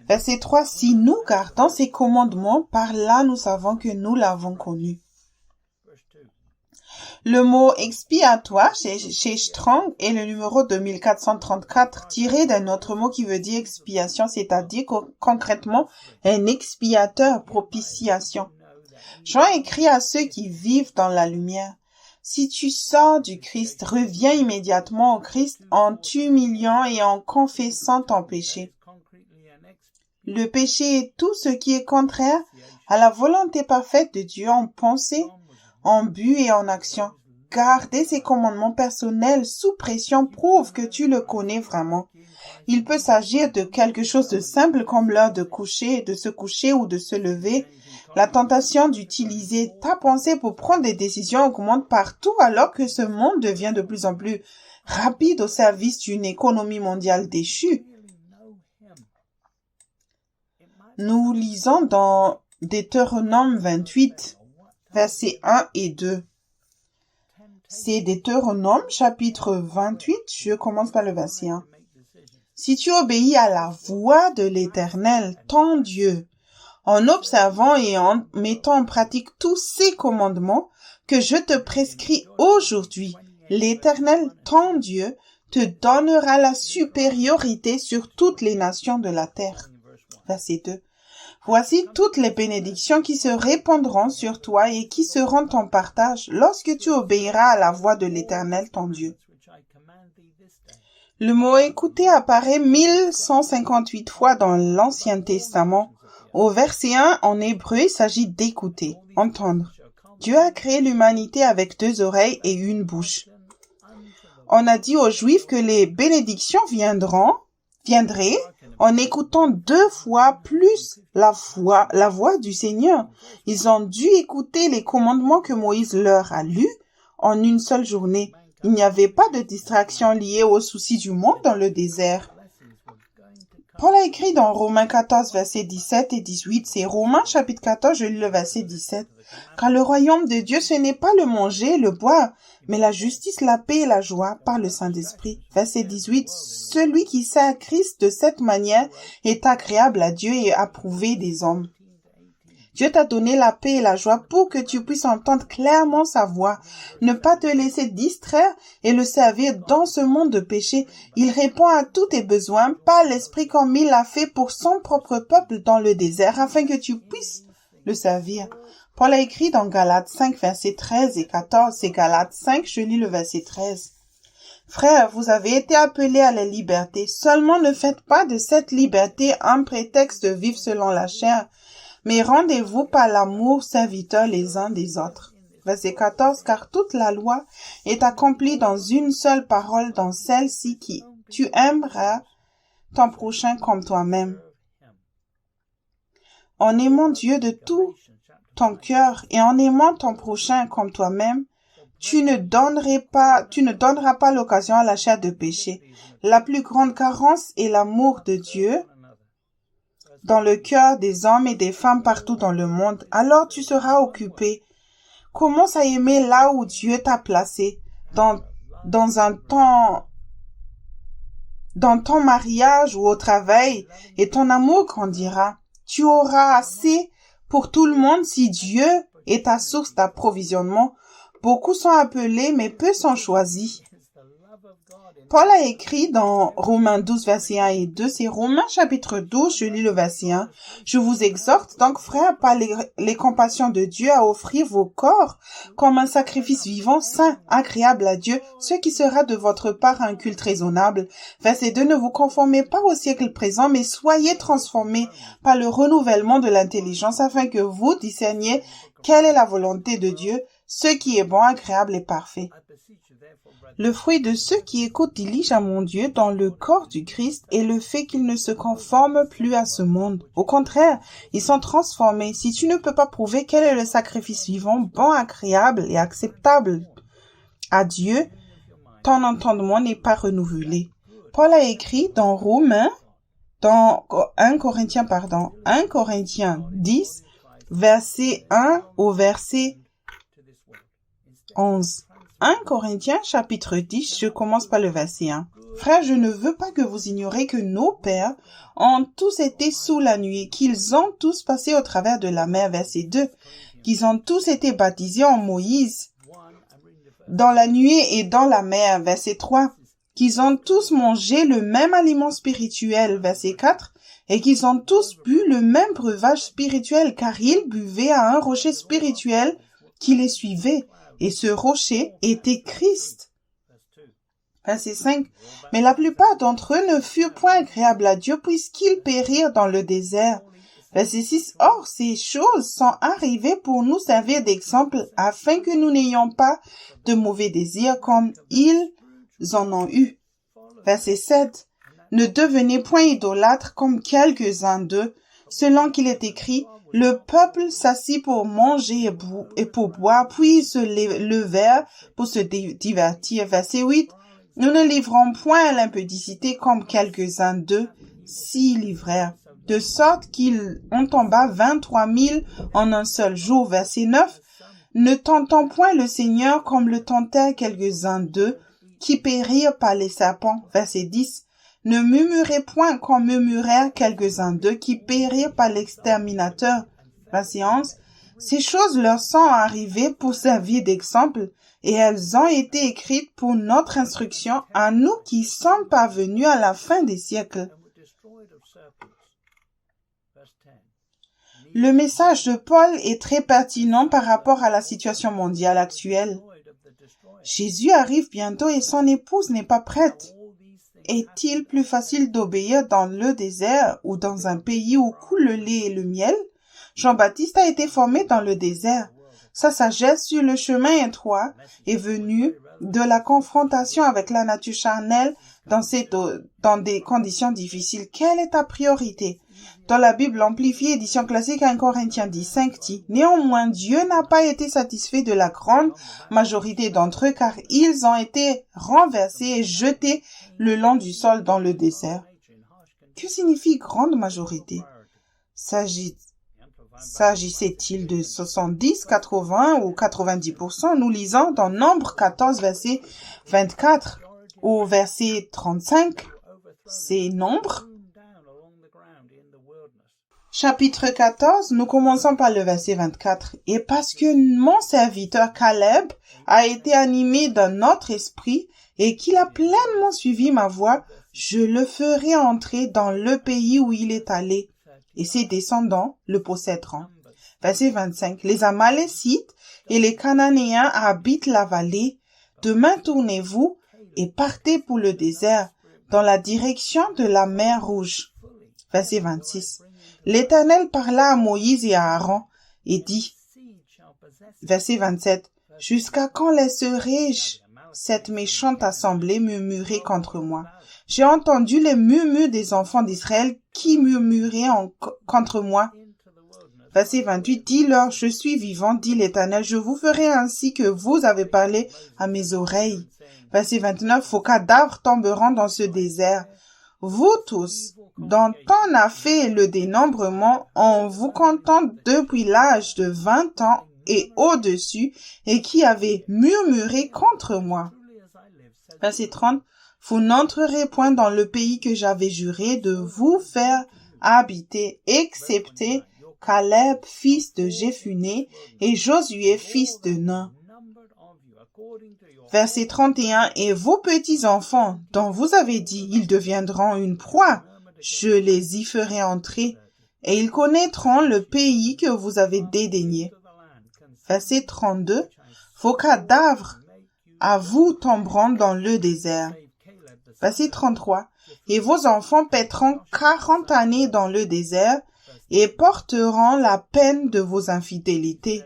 S2: Verset 3. Si nous gardons ses commandements, par là nous savons que nous l'avons connu. Le mot expiatoire chez Strong est le numéro 2434 tiré d'un autre mot qui veut dire expiation, c'est-à-dire concrètement un expiateur, propitiation. Jean écrit à ceux qui vivent dans la lumière. Si tu sors du Christ, reviens immédiatement au Christ en t'humiliant et en confessant ton péché. Le péché est tout ce qui est contraire à la volonté parfaite de Dieu en pensée, en but et en action. Garder ses commandements personnels sous pression prouve que tu le connais vraiment. Il peut s'agir de quelque chose de simple comme l'heure de se coucher ou de se lever. La tentation d'utiliser ta pensée pour prendre des décisions augmente partout alors que ce monde devient de plus en plus rapide au service d'une économie mondiale déchue. Nous lisons dans Deutéronome 28, versets 1 et 2. C'est Deutéronome, chapitre 28, je commence par le verset 1. Si tu obéis à la voix de l'Éternel, ton Dieu, en observant et en mettant en pratique tous ces commandements que je te prescris aujourd'hui, l'Éternel, ton Dieu, te donnera la supériorité sur toutes les nations de la terre. Verset 2. Voici toutes les bénédictions qui se répandront sur toi et qui seront ton partage lorsque tu obéiras à la voix de l'Éternel, ton Dieu. Le mot écouter apparaît 1158 fois dans l'Ancien Testament. Au verset 1, en hébreu, il s'agit d'écouter, entendre. Dieu a créé l'humanité avec 2 oreilles et une bouche. On a dit aux Juifs que les bénédictions viendraient en écoutant 2 fois plus la voix du Seigneur. Ils ont dû écouter les commandements que Moïse leur a lus en une seule journée. Il n'y avait pas de distraction liée aux soucis du monde dans le désert. Paul a écrit dans Romains 14, versets 17 et 18, c'est Romains chapitre 14, je lis le verset 17. Car le royaume de Dieu, ce n'est pas le manger, le boire, mais la justice, la paix et la joie par le Saint-Esprit. Verset 18, celui qui sert Christ de cette manière est agréable à Dieu et approuvé des hommes. Dieu t'a donné la paix et la joie pour que tu puisses entendre clairement sa voix, ne pas te laisser distraire et le servir dans ce monde de péché. Il répond à tous tes besoins par l'Esprit comme il l'a fait pour son propre peuple dans le désert afin que tu puisses le servir. Paul a écrit dans Galates 5, versets 13 et 14, c'est Galates 5, je lis le verset 13. Frères, vous avez été appelés à la liberté, seulement ne faites pas de cette liberté un prétexte de vivre selon la chair, mais rendez-vous par l'amour serviteurs les uns des autres. Verset 14, car toute la loi est accomplie dans une seule parole, dans celle-ci qui tu aimeras ton prochain comme toi-même. En aimant Dieu de tout ton cœur et en aimant ton prochain comme toi-même, tu ne donneras pas l'occasion à la chair de pécher. La plus grande carence est l'amour de Dieu dans le cœur des hommes et des femmes partout dans le monde. Alors tu seras occupé. Commence à aimer là où Dieu t'a placé, dans ton mariage ou au travail, et ton amour grandira. Tu auras assez pour tout le monde si Dieu est ta source d'approvisionnement. Beaucoup sont appelés, mais peu sont choisis. Paul a écrit dans Romains 12, versets 1 et 2, c'est Romains chapitre 12, je lis le verset 1. Je vous exhorte donc, frères, par les compassions de Dieu, à offrir vos corps comme un sacrifice vivant, saint, agréable à Dieu, ce qui sera de votre part un culte raisonnable. Verset 2, ne vous conformez pas au siècle présent, mais soyez transformés par le renouvellement de l'intelligence, afin que vous discerniez quelle est la volonté de Dieu, ce qui est bon, agréable et parfait. Le fruit de ceux qui écoutent dilige à mon Dieu dans le corps du Christ est le fait qu'ils ne se conforment plus à ce monde. Au contraire, ils sont transformés. Si tu ne peux pas prouver quel est le sacrifice vivant, bon, agréable et acceptable à Dieu, ton entendement n'est pas renouvelé. Paul a écrit dans 1 Corinthiens 10, verset 1 au verset 11. 1 Corinthiens chapitre 10, je commence par le verset 1. Frères, je ne veux pas que vous ignorez que nos pères ont tous été sous la nuée, qu'ils ont tous passé au travers de la mer, verset 2, qu'ils ont tous été baptisés en Moïse, dans la nuée et dans la mer, verset 3, qu'ils ont tous mangé le même aliment spirituel, verset 4, et qu'ils ont tous bu le même breuvage spirituel, car ils buvaient à un rocher spirituel qui les suivait. Et ce rocher était Christ. Verset 5. Mais la plupart d'entre eux ne furent point agréables à Dieu puisqu'ils périrent dans le désert. Verset 6. Or, ces choses sont arrivées pour nous servir d'exemple afin que nous n'ayons pas de mauvais désirs comme ils en ont eu. Verset 7. Ne devenez point idolâtres comme quelques-uns d'eux, selon qu'il est écrit, le peuple s'assit pour manger et pour boire, puis ils se levèrent pour se divertir. Verset 8. Nous ne livrons point à l'impudicité comme quelques-uns d'eux s'y livrèrent. de sorte qu'ils en tomba 23 000 en un seul jour. Verset 9. Ne tentant point le Seigneur comme le tentèrent quelques-uns d'eux, qui périrent par les serpents. Verset 10. Ne murmurez point comme murmurèrent quelques-uns d'eux, qui périrent par l'exterminateur. Verset 11. Ces choses leur sont arrivées pour servir d'exemple, et elles ont été écrites pour notre instruction à nous qui sommes parvenus à la fin des siècles. Le message de Paul est très pertinent par rapport à la situation mondiale actuelle. Jésus arrive bientôt et son épouse n'est pas prête. Est-il plus facile d'obéir dans le désert ou dans un pays où coule le lait et le miel? Jean-Baptiste a été formé dans le désert. Sa sagesse sur le chemin étroit est venue de la confrontation avec la nature charnelle dans des conditions difficiles. Quelle est ta priorité? Dans la Bible amplifiée édition classique 1 Corinthiens 10:5 dit « Néanmoins, Dieu n'a pas été satisfait de la grande majorité d'entre eux car ils ont été renversés et jetés le long du sol dans le désert. » Que signifie grande majorité? S'agissait-il de 70, 80 ou 90%? Nous lisons dans Nombre 14, verset 24 au verset 35. Ces nombres. Chapitre 14, nous commençons par le verset 24. « Et parce que mon serviteur Caleb a été animé d'un autre esprit et qu'il a pleinement suivi ma voie, je le ferai entrer dans le pays où il est allé. Et ses descendants le posséderont. » Verset 25. « Les Amalécites et les Cananéens habitent la vallée. Demain tournez-vous et partez pour le désert, dans la direction de la mer Rouge. » Verset 26. L'Éternel parla à Moïse et à Aaron et dit, verset 27, « Jusqu'à quand laisserai-je cette méchante assemblée murmurer contre moi? J'ai entendu les murmures des enfants d'Israël qui murmuraient contre moi. » Verset 28, « Dis-leur, je suis vivant, dit l'Éternel, je vous ferai ainsi que vous avez parlé à mes oreilles. » Verset 29, « Vos cadavres tomberont dans ce désert. Vous tous, dont on a fait le dénombrement en vous comptant depuis l'âge de 20 ans et au-dessus, et qui avez murmuré contre moi. » Verset 30, « Vous n'entrerez point dans le pays que j'avais juré de vous faire habiter, excepté Caleb, fils de Jephunnée, et Josué, fils de Nun. » Verset 31, « Et vos petits-enfants, dont vous avez dit, ils deviendront une proie, je les y ferai entrer, et ils connaîtront le pays que vous avez dédaigné. » Verset 32, « Vos cadavres à vous tomberont dans le désert. » Verset 33, « Et vos enfants paîtront 40 années dans le désert, et porteront la peine de vos infidélités,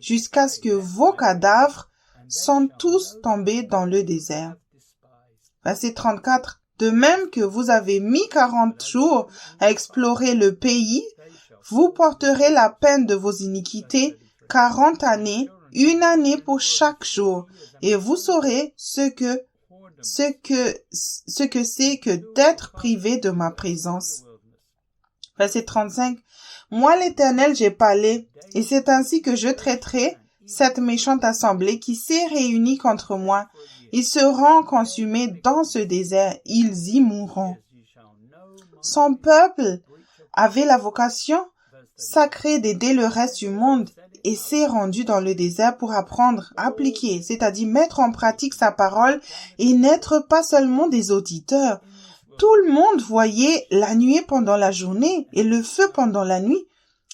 S2: jusqu'à ce que vos cadavres sont tous tombés dans le désert. » Verset 34. « De même que vous avez mis 40 jours à explorer le pays, vous porterez la peine de vos iniquités 40 années, une année pour chaque jour, et vous saurez ce que c'est que d'être privé de ma présence. » Verset 35. « Moi l'Éternel j'ai parlé, et c'est ainsi que je traiterai cette méchante assemblée qui s'est réunie contre moi. Ils seront consumés dans ce désert, ils y mourront. » Son peuple avait la vocation sacrée d'aider le reste du monde et s'est rendu dans le désert pour apprendre, appliquer, c'est-à-dire mettre en pratique sa parole et n'être pas seulement des auditeurs. Tout le monde voyait la nuée pendant la journée et le feu pendant la nuit.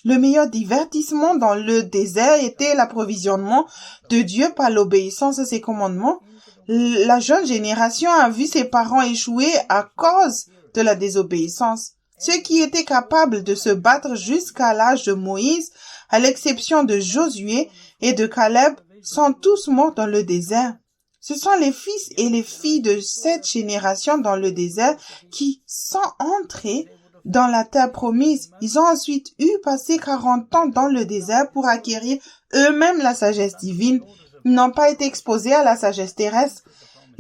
S2: Le meilleur divertissement dans le désert était l'approvisionnement de Dieu par l'obéissance à ses commandements. La jeune génération a vu ses parents échouer à cause de la désobéissance. Ceux qui étaient capables de se battre jusqu'à l'âge de Moïse, à l'exception de Josué et de Caleb, sont tous morts dans le désert. Ce sont les fils et les filles de cette génération dans le désert qui sont entrés dans la terre promise. Ils ont ensuite passé 40 ans dans le désert pour acquérir eux-mêmes la sagesse divine. Ils n'ont pas été exposés à la sagesse terrestre.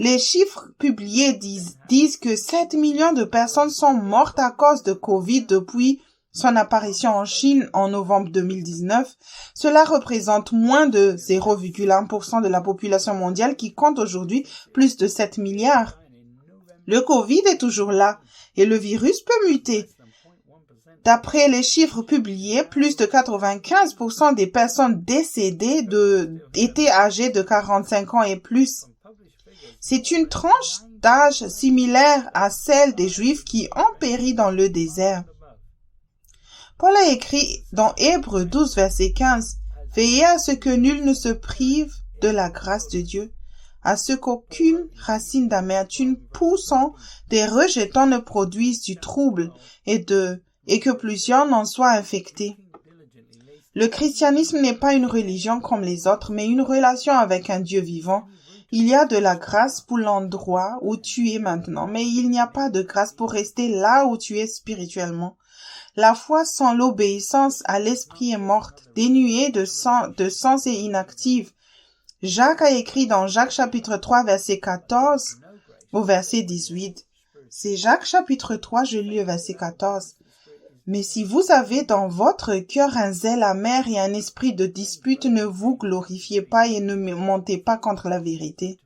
S2: Les chiffres publiés disent que 7 millions de personnes sont mortes à cause de Covid depuis son apparition en Chine en novembre 2019. Cela représente moins de 0,1% de la population mondiale qui compte aujourd'hui plus de 7 milliards. Le Covid est toujours là et le virus peut muter. D'après les chiffres publiés, plus de 95% des personnes décédées étaient âgées de 45 ans et plus. C'est une tranche d'âge similaire à celle des Juifs qui ont péri dans le désert. Paul a écrit dans Hébreux 12, verset 15, « Veillez à ce que nul ne se prive de la grâce de Dieu, à ce qu'aucune racine d'amertume poussant des rejetants ne produise du trouble et que plusieurs n'en soient infectés. » Le christianisme n'est pas une religion comme les autres, mais une relation avec un Dieu vivant. Il y a de la grâce pour l'endroit où tu es maintenant, mais il n'y a pas de grâce pour rester là où tu es spirituellement. La foi sans l'obéissance à l'esprit est morte, dénuée de sens et inactive. Jacques a écrit dans Jacques chapitre 3 verset 14 au verset 18. C'est Jacques chapitre 3, je lis le verset 14. Mais si vous avez dans votre cœur un zèle amer et un esprit de dispute, ne vous glorifiez pas et ne mentez pas contre la vérité.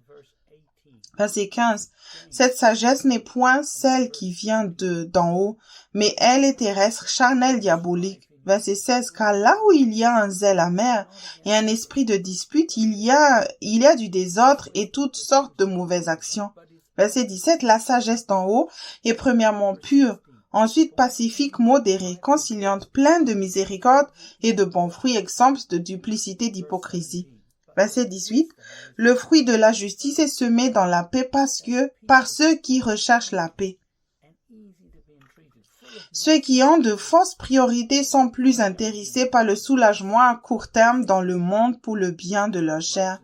S2: Verset 15. Cette sagesse n'est point celle qui vient d'en haut, mais elle est terrestre, charnelle, diabolique. Verset 16. Car là où il y a un zèle amer et un esprit de dispute, il y a du désordre et toutes sortes de mauvaises actions. Verset 17. La sagesse d'en haut est premièrement pure, ensuite pacifique, modérée, conciliante, pleine de miséricorde et de bons fruits, exempte de duplicité, d'hypocrisie. Verset 18. Le fruit de la justice est semé dans la paix par ceux qui recherchent la paix. Ceux qui ont de fausses priorités sont plus intéressés par le soulagement à court terme dans le monde pour le bien de leur chair.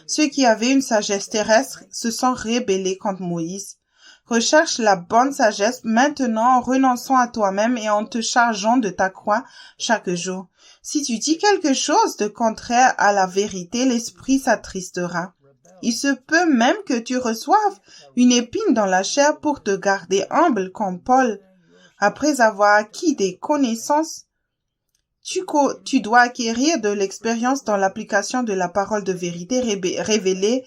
S2: Ceux qui avaient une sagesse terrestre se sont rébellés contre Moïse. Recherche la bonne sagesse maintenant en renonçant à toi-même et en te chargeant de ta croix chaque jour. Si tu dis quelque chose de contraire à la vérité, l'esprit s'attristera. Il se peut même que tu reçoives une épine dans la chair pour te garder humble comme Paul. Après avoir acquis des connaissances, tu dois acquérir de l'expérience dans l'application de la parole de vérité révélée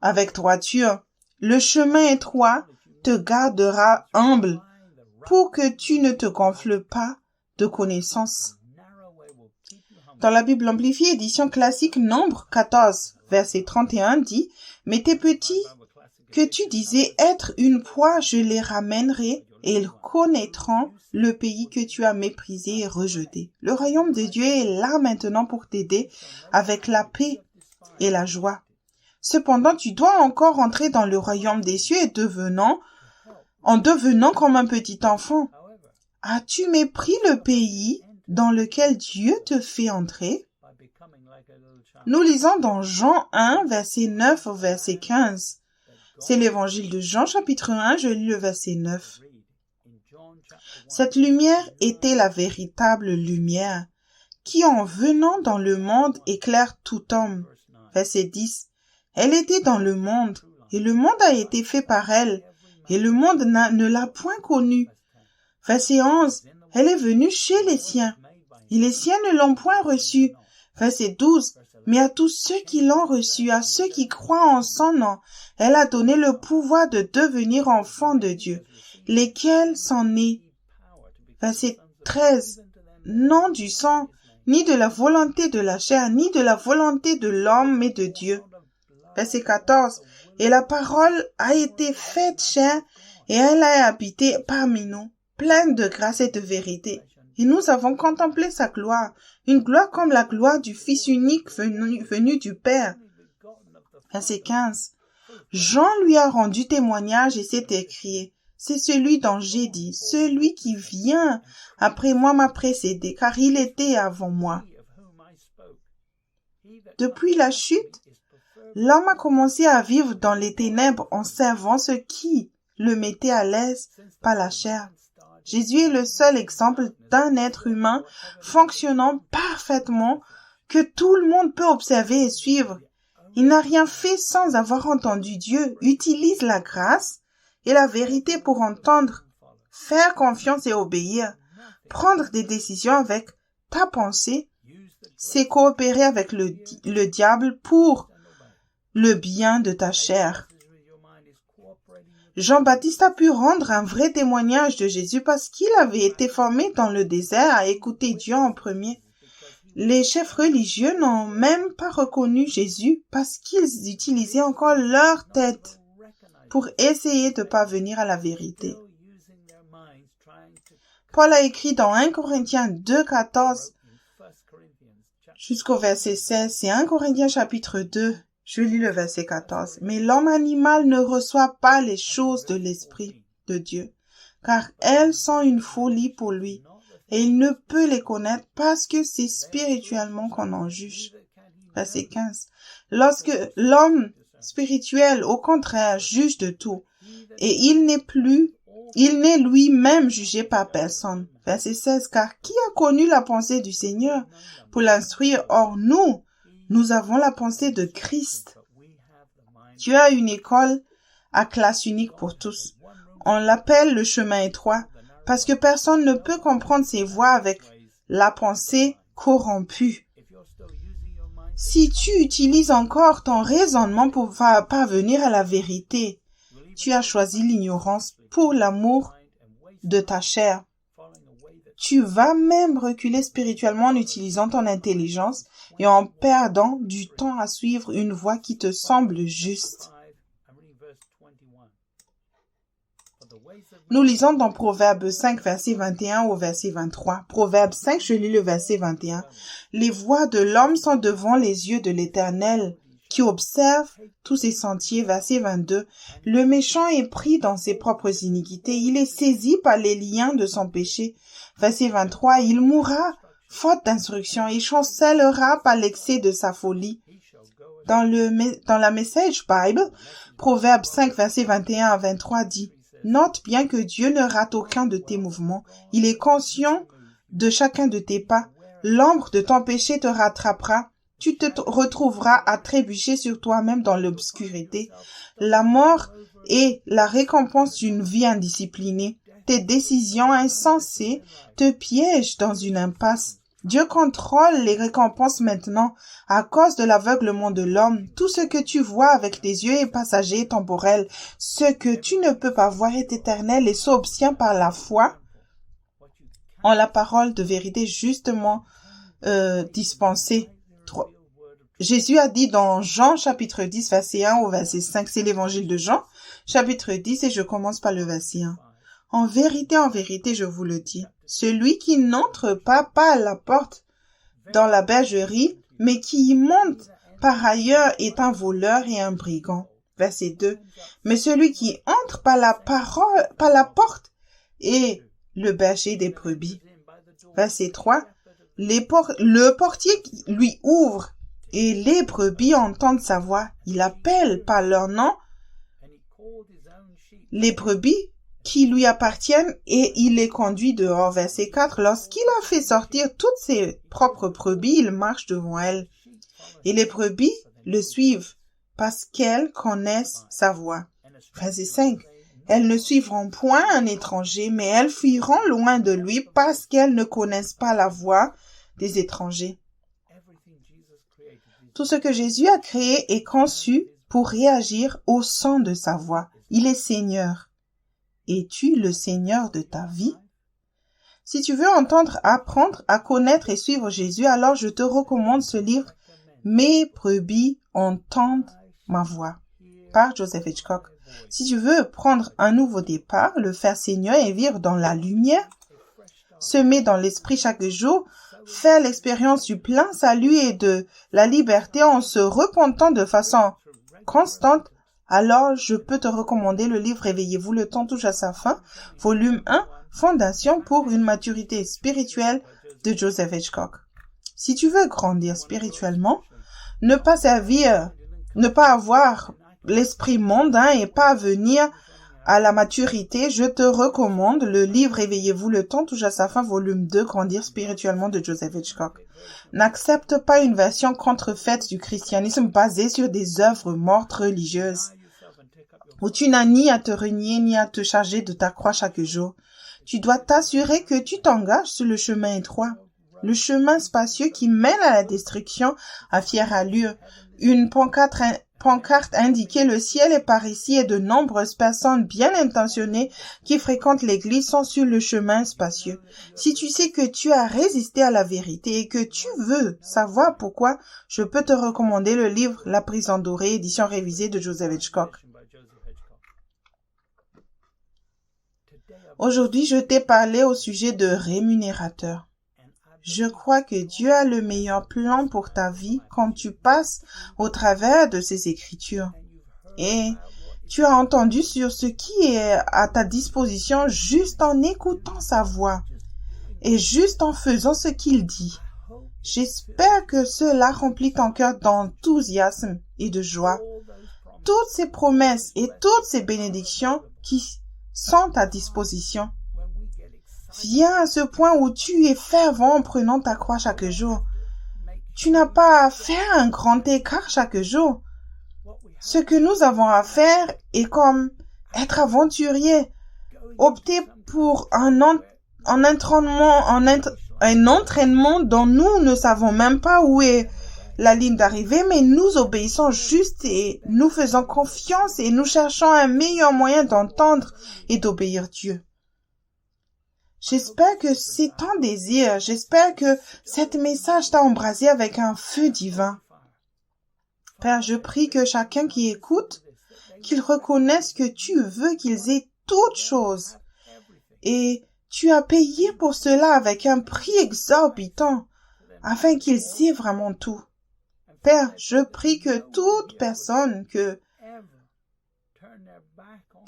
S2: avec droiture. Le chemin étroit te gardera humble pour que tu ne te gonfles pas de connaissances. Dans la Bible amplifiée, édition classique, Nombre 14, verset 31 dit « Mais tes petits que tu disais être une proie, je les ramènerai et ils connaîtront le pays que tu as méprisé et rejeté. Le royaume de Dieu est là maintenant pour t'aider avec la paix et la joie. Cependant, tu dois encore entrer dans le royaume des cieux et en devenant comme un petit enfant. As-tu mépris le pays dans lequel Dieu te fait entrer? » Nous lisons dans Jean 1, verset 9 au verset 15. C'est l'évangile de Jean, chapitre 1, je lis le verset 9. Cette lumière était la véritable lumière, qui en venant dans le monde éclaire tout homme. Verset 10. Elle était dans le monde, et le monde a été fait par elle, et le monde ne l'a point connue. Verset 11. Elle est venue chez les siens, et les siens ne l'ont point reçue. Verset 12. Mais à tous ceux qui l'ont reçue, à ceux qui croient en son nom, elle a donné le pouvoir de devenir enfants de Dieu, lesquels sont nés. Verset 13. Non du sang, ni de la volonté de la chair, ni de la volonté de l'homme, mais de Dieu. Verset 14. Et la parole a été faite chair, et elle a habité parmi nous, pleine de grâce et de vérité. Et nous avons contemplé sa gloire, une gloire comme la gloire du Fils unique venu du Père. Verset 15. Jean lui a rendu témoignage et s'est écrié. C'est celui dont j'ai dit, celui qui vient après moi m'a précédé, car il était avant moi. Depuis la chute, l'homme a commencé à vivre dans les ténèbres en servant ce qui le mettait à l'aise par la chair. Jésus est le seul exemple d'un être humain fonctionnant parfaitement que tout le monde peut observer et suivre. Il n'a rien fait sans avoir entendu Dieu. Utilise la grâce et la vérité pour entendre, faire confiance et obéir. Prendre des décisions avec ta pensée, c'est coopérer avec le diable pour le bien de ta chair. Jean-Baptiste a pu rendre un vrai témoignage de Jésus parce qu'il avait été formé dans le désert à écouter Dieu en premier. Les chefs religieux n'ont même pas reconnu Jésus parce qu'ils utilisaient encore leur tête pour essayer de parvenir à la vérité. Paul a écrit dans 1 Corinthiens 2, 14 jusqu'au verset 16. C'est 1 Corinthiens chapitre 2. Je lis le verset 14. « Mais l'homme animal ne reçoit pas les choses de l'Esprit de Dieu, car elles sont une folie pour lui, et il ne peut les connaître parce que c'est spirituellement qu'on en juge. » Verset 15. « Lorsque l'homme spirituel, au contraire, juge de tout, et il n'est lui-même jugé par personne. » Verset 16. « Car qui a connu la pensée du Seigneur pour l'instruire? Or nous avons la pensée de Christ. » Dieu a une école à classe unique pour tous. On l'appelle le chemin étroit parce que personne ne peut comprendre ses voies avec la pensée corrompue. Si tu utilises encore ton raisonnement pour parvenir à la vérité, tu as choisi l'ignorance pour l'amour de ta chair. Tu vas même reculer spirituellement en utilisant ton intelligence et en perdant du temps à suivre une voie qui te semble juste. Nous lisons dans Proverbe 5, verset 21 au verset 23. Proverbe 5, je lis le verset 21. « Les voies de l'homme sont devant les yeux de l'Éternel, qui observe tous ses sentiers. » Verset 22. « Le méchant est pris dans ses propres iniquités. Il est saisi par les liens de son péché. » Verset 23. « Il mourra faute d'instruction et chancellera par l'excès de sa folie. » Dans la Message Bible, Proverbe 5, verset 21 à 23 dit: « Note bien que Dieu ne rate aucun de tes mouvements. Il est conscient de chacun de tes pas. L'ombre de ton péché te rattrapera. Tu te retrouveras à trébucher sur toi-même dans l'obscurité. La mort est la récompense d'une vie indisciplinée. Tes décisions insensées te piègent dans une impasse. Dieu contrôle les récompenses maintenant à cause de l'aveuglement de l'homme. Tout ce que tu vois avec tes yeux est passager et temporel. Ce que tu ne peux pas voir est éternel et s'obtient par la foi en la parole de vérité justement dispensée. Jésus a dit dans Jean chapitre 10 verset 1 au verset 5, c'est l'évangile de Jean chapitre 10 et je commence par le verset 1. « En vérité, je vous le dis, celui qui n'entre pas par la porte dans la bergerie, mais qui y monte par ailleurs est un voleur et un brigand. » Verset 2. « Mais celui qui entre par la porte est le berger des brebis. » Verset 3. « Le portier lui ouvre et les brebis entendent sa voix. Il appelle par leur nom les brebis qui lui appartiennent et il les conduit dehors. » Verset 4. « Lorsqu'il a fait sortir toutes ses propres brebis, il marche devant elles. Et les brebis le suivent parce qu'elles connaissent sa voix. » Verset 5. « Elles ne suivront point un étranger, mais elles fuiront loin de lui parce qu'elles ne connaissent pas la voix des étrangers. » Tout ce que Jésus a créé est conçu pour réagir au son de sa voix. Il est Seigneur. Es-tu le Seigneur de ta vie? Si tu veux entendre, apprendre à connaître et suivre Jésus, alors je te recommande ce livre « Mes brebis entendent ma voix » par Joseph Hitchcock. Si tu veux prendre un nouveau départ, le faire Seigneur et vivre dans la lumière, semer dans l'esprit chaque jour, faire l'expérience du plein salut et de la liberté en se repentant de façon constante, alors je peux te recommander le livre « Réveillez-vous, le temps touche à sa fin », volume 1, Fondation pour une maturité spirituelle de Joseph Hitchcock. Si tu veux grandir spirituellement, ne pas avoir l'esprit mondain et pas venir à la maturité, je te recommande le livre Réveillez-vous, le temps touche à sa fin, volume 2, Grandir spirituellement de Joseph Hitchcock. N'accepte pas une version contrefaite du christianisme basée sur des œuvres mortes religieuses, où tu n'as ni à te renier ni à te charger de ta croix chaque jour. Tu dois t'assurer que tu t'engages sur le chemin étroit, le chemin spacieux qui mène à la destruction à fière allure. Une pancarte indiquait le ciel est par ici et de nombreuses personnes bien intentionnées qui fréquentent l'église sont sur le chemin spacieux. Si tu sais que tu as résisté à la vérité et que tu veux savoir pourquoi, je peux te recommander le livre La prison dorée, édition révisée de Joseph Hitchcock. Aujourd'hui, je t'ai parlé au sujet de rémunérateur. Je crois que Dieu a le meilleur plan pour ta vie quand tu passes au travers de ses écritures. Et tu as entendu sur ce qui est à ta disposition juste en écoutant sa voix et juste en faisant ce qu'il dit. J'espère que cela remplit ton cœur d'enthousiasme et de joie. Toutes ces promesses et toutes ces bénédictions qui sont à disposition. Viens à ce point où tu es fervent en prenant ta croix chaque jour. Tu n'as pas à faire un grand écart chaque jour. Ce que nous avons à faire est comme être aventurier, opter pour un entraînement dont nous ne savons même pas où est la ligne d'arrivée, mais nous obéissons juste et nous faisons confiance et nous cherchons un meilleur moyen d'entendre et d'obéir Dieu. J'espère que c'est ton désir. J'espère que cet message t'a embrasé avec un feu divin. Père, je prie que chacun qui écoute, qu'il reconnaisse que tu veux qu'ils aient toutes choses. Et tu as payé pour cela avec un prix exorbitant, afin qu'ils aient vraiment tout. Père, je prie que toute personne, que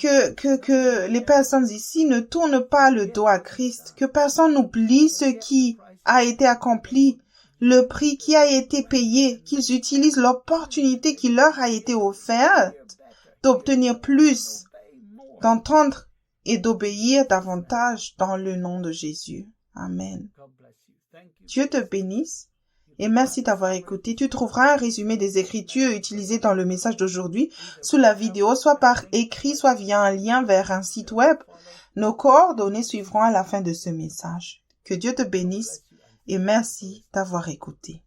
S2: les personnes ici ne tournent pas le dos à Christ, que personne n'oublie ce qui a été accompli, le prix qui a été payé, qu'ils utilisent l'opportunité qui leur a été offerte d'obtenir plus, d'entendre et d'obéir davantage dans le nom de Jésus. Amen. Dieu te bénisse. Et merci d'avoir écouté. Tu trouveras un résumé des écritures utilisées dans le message d'aujourd'hui sous la vidéo, soit par écrit, soit via un lien vers un site web. Nos coordonnées suivront à la fin de ce message. Que Dieu te bénisse et merci d'avoir écouté.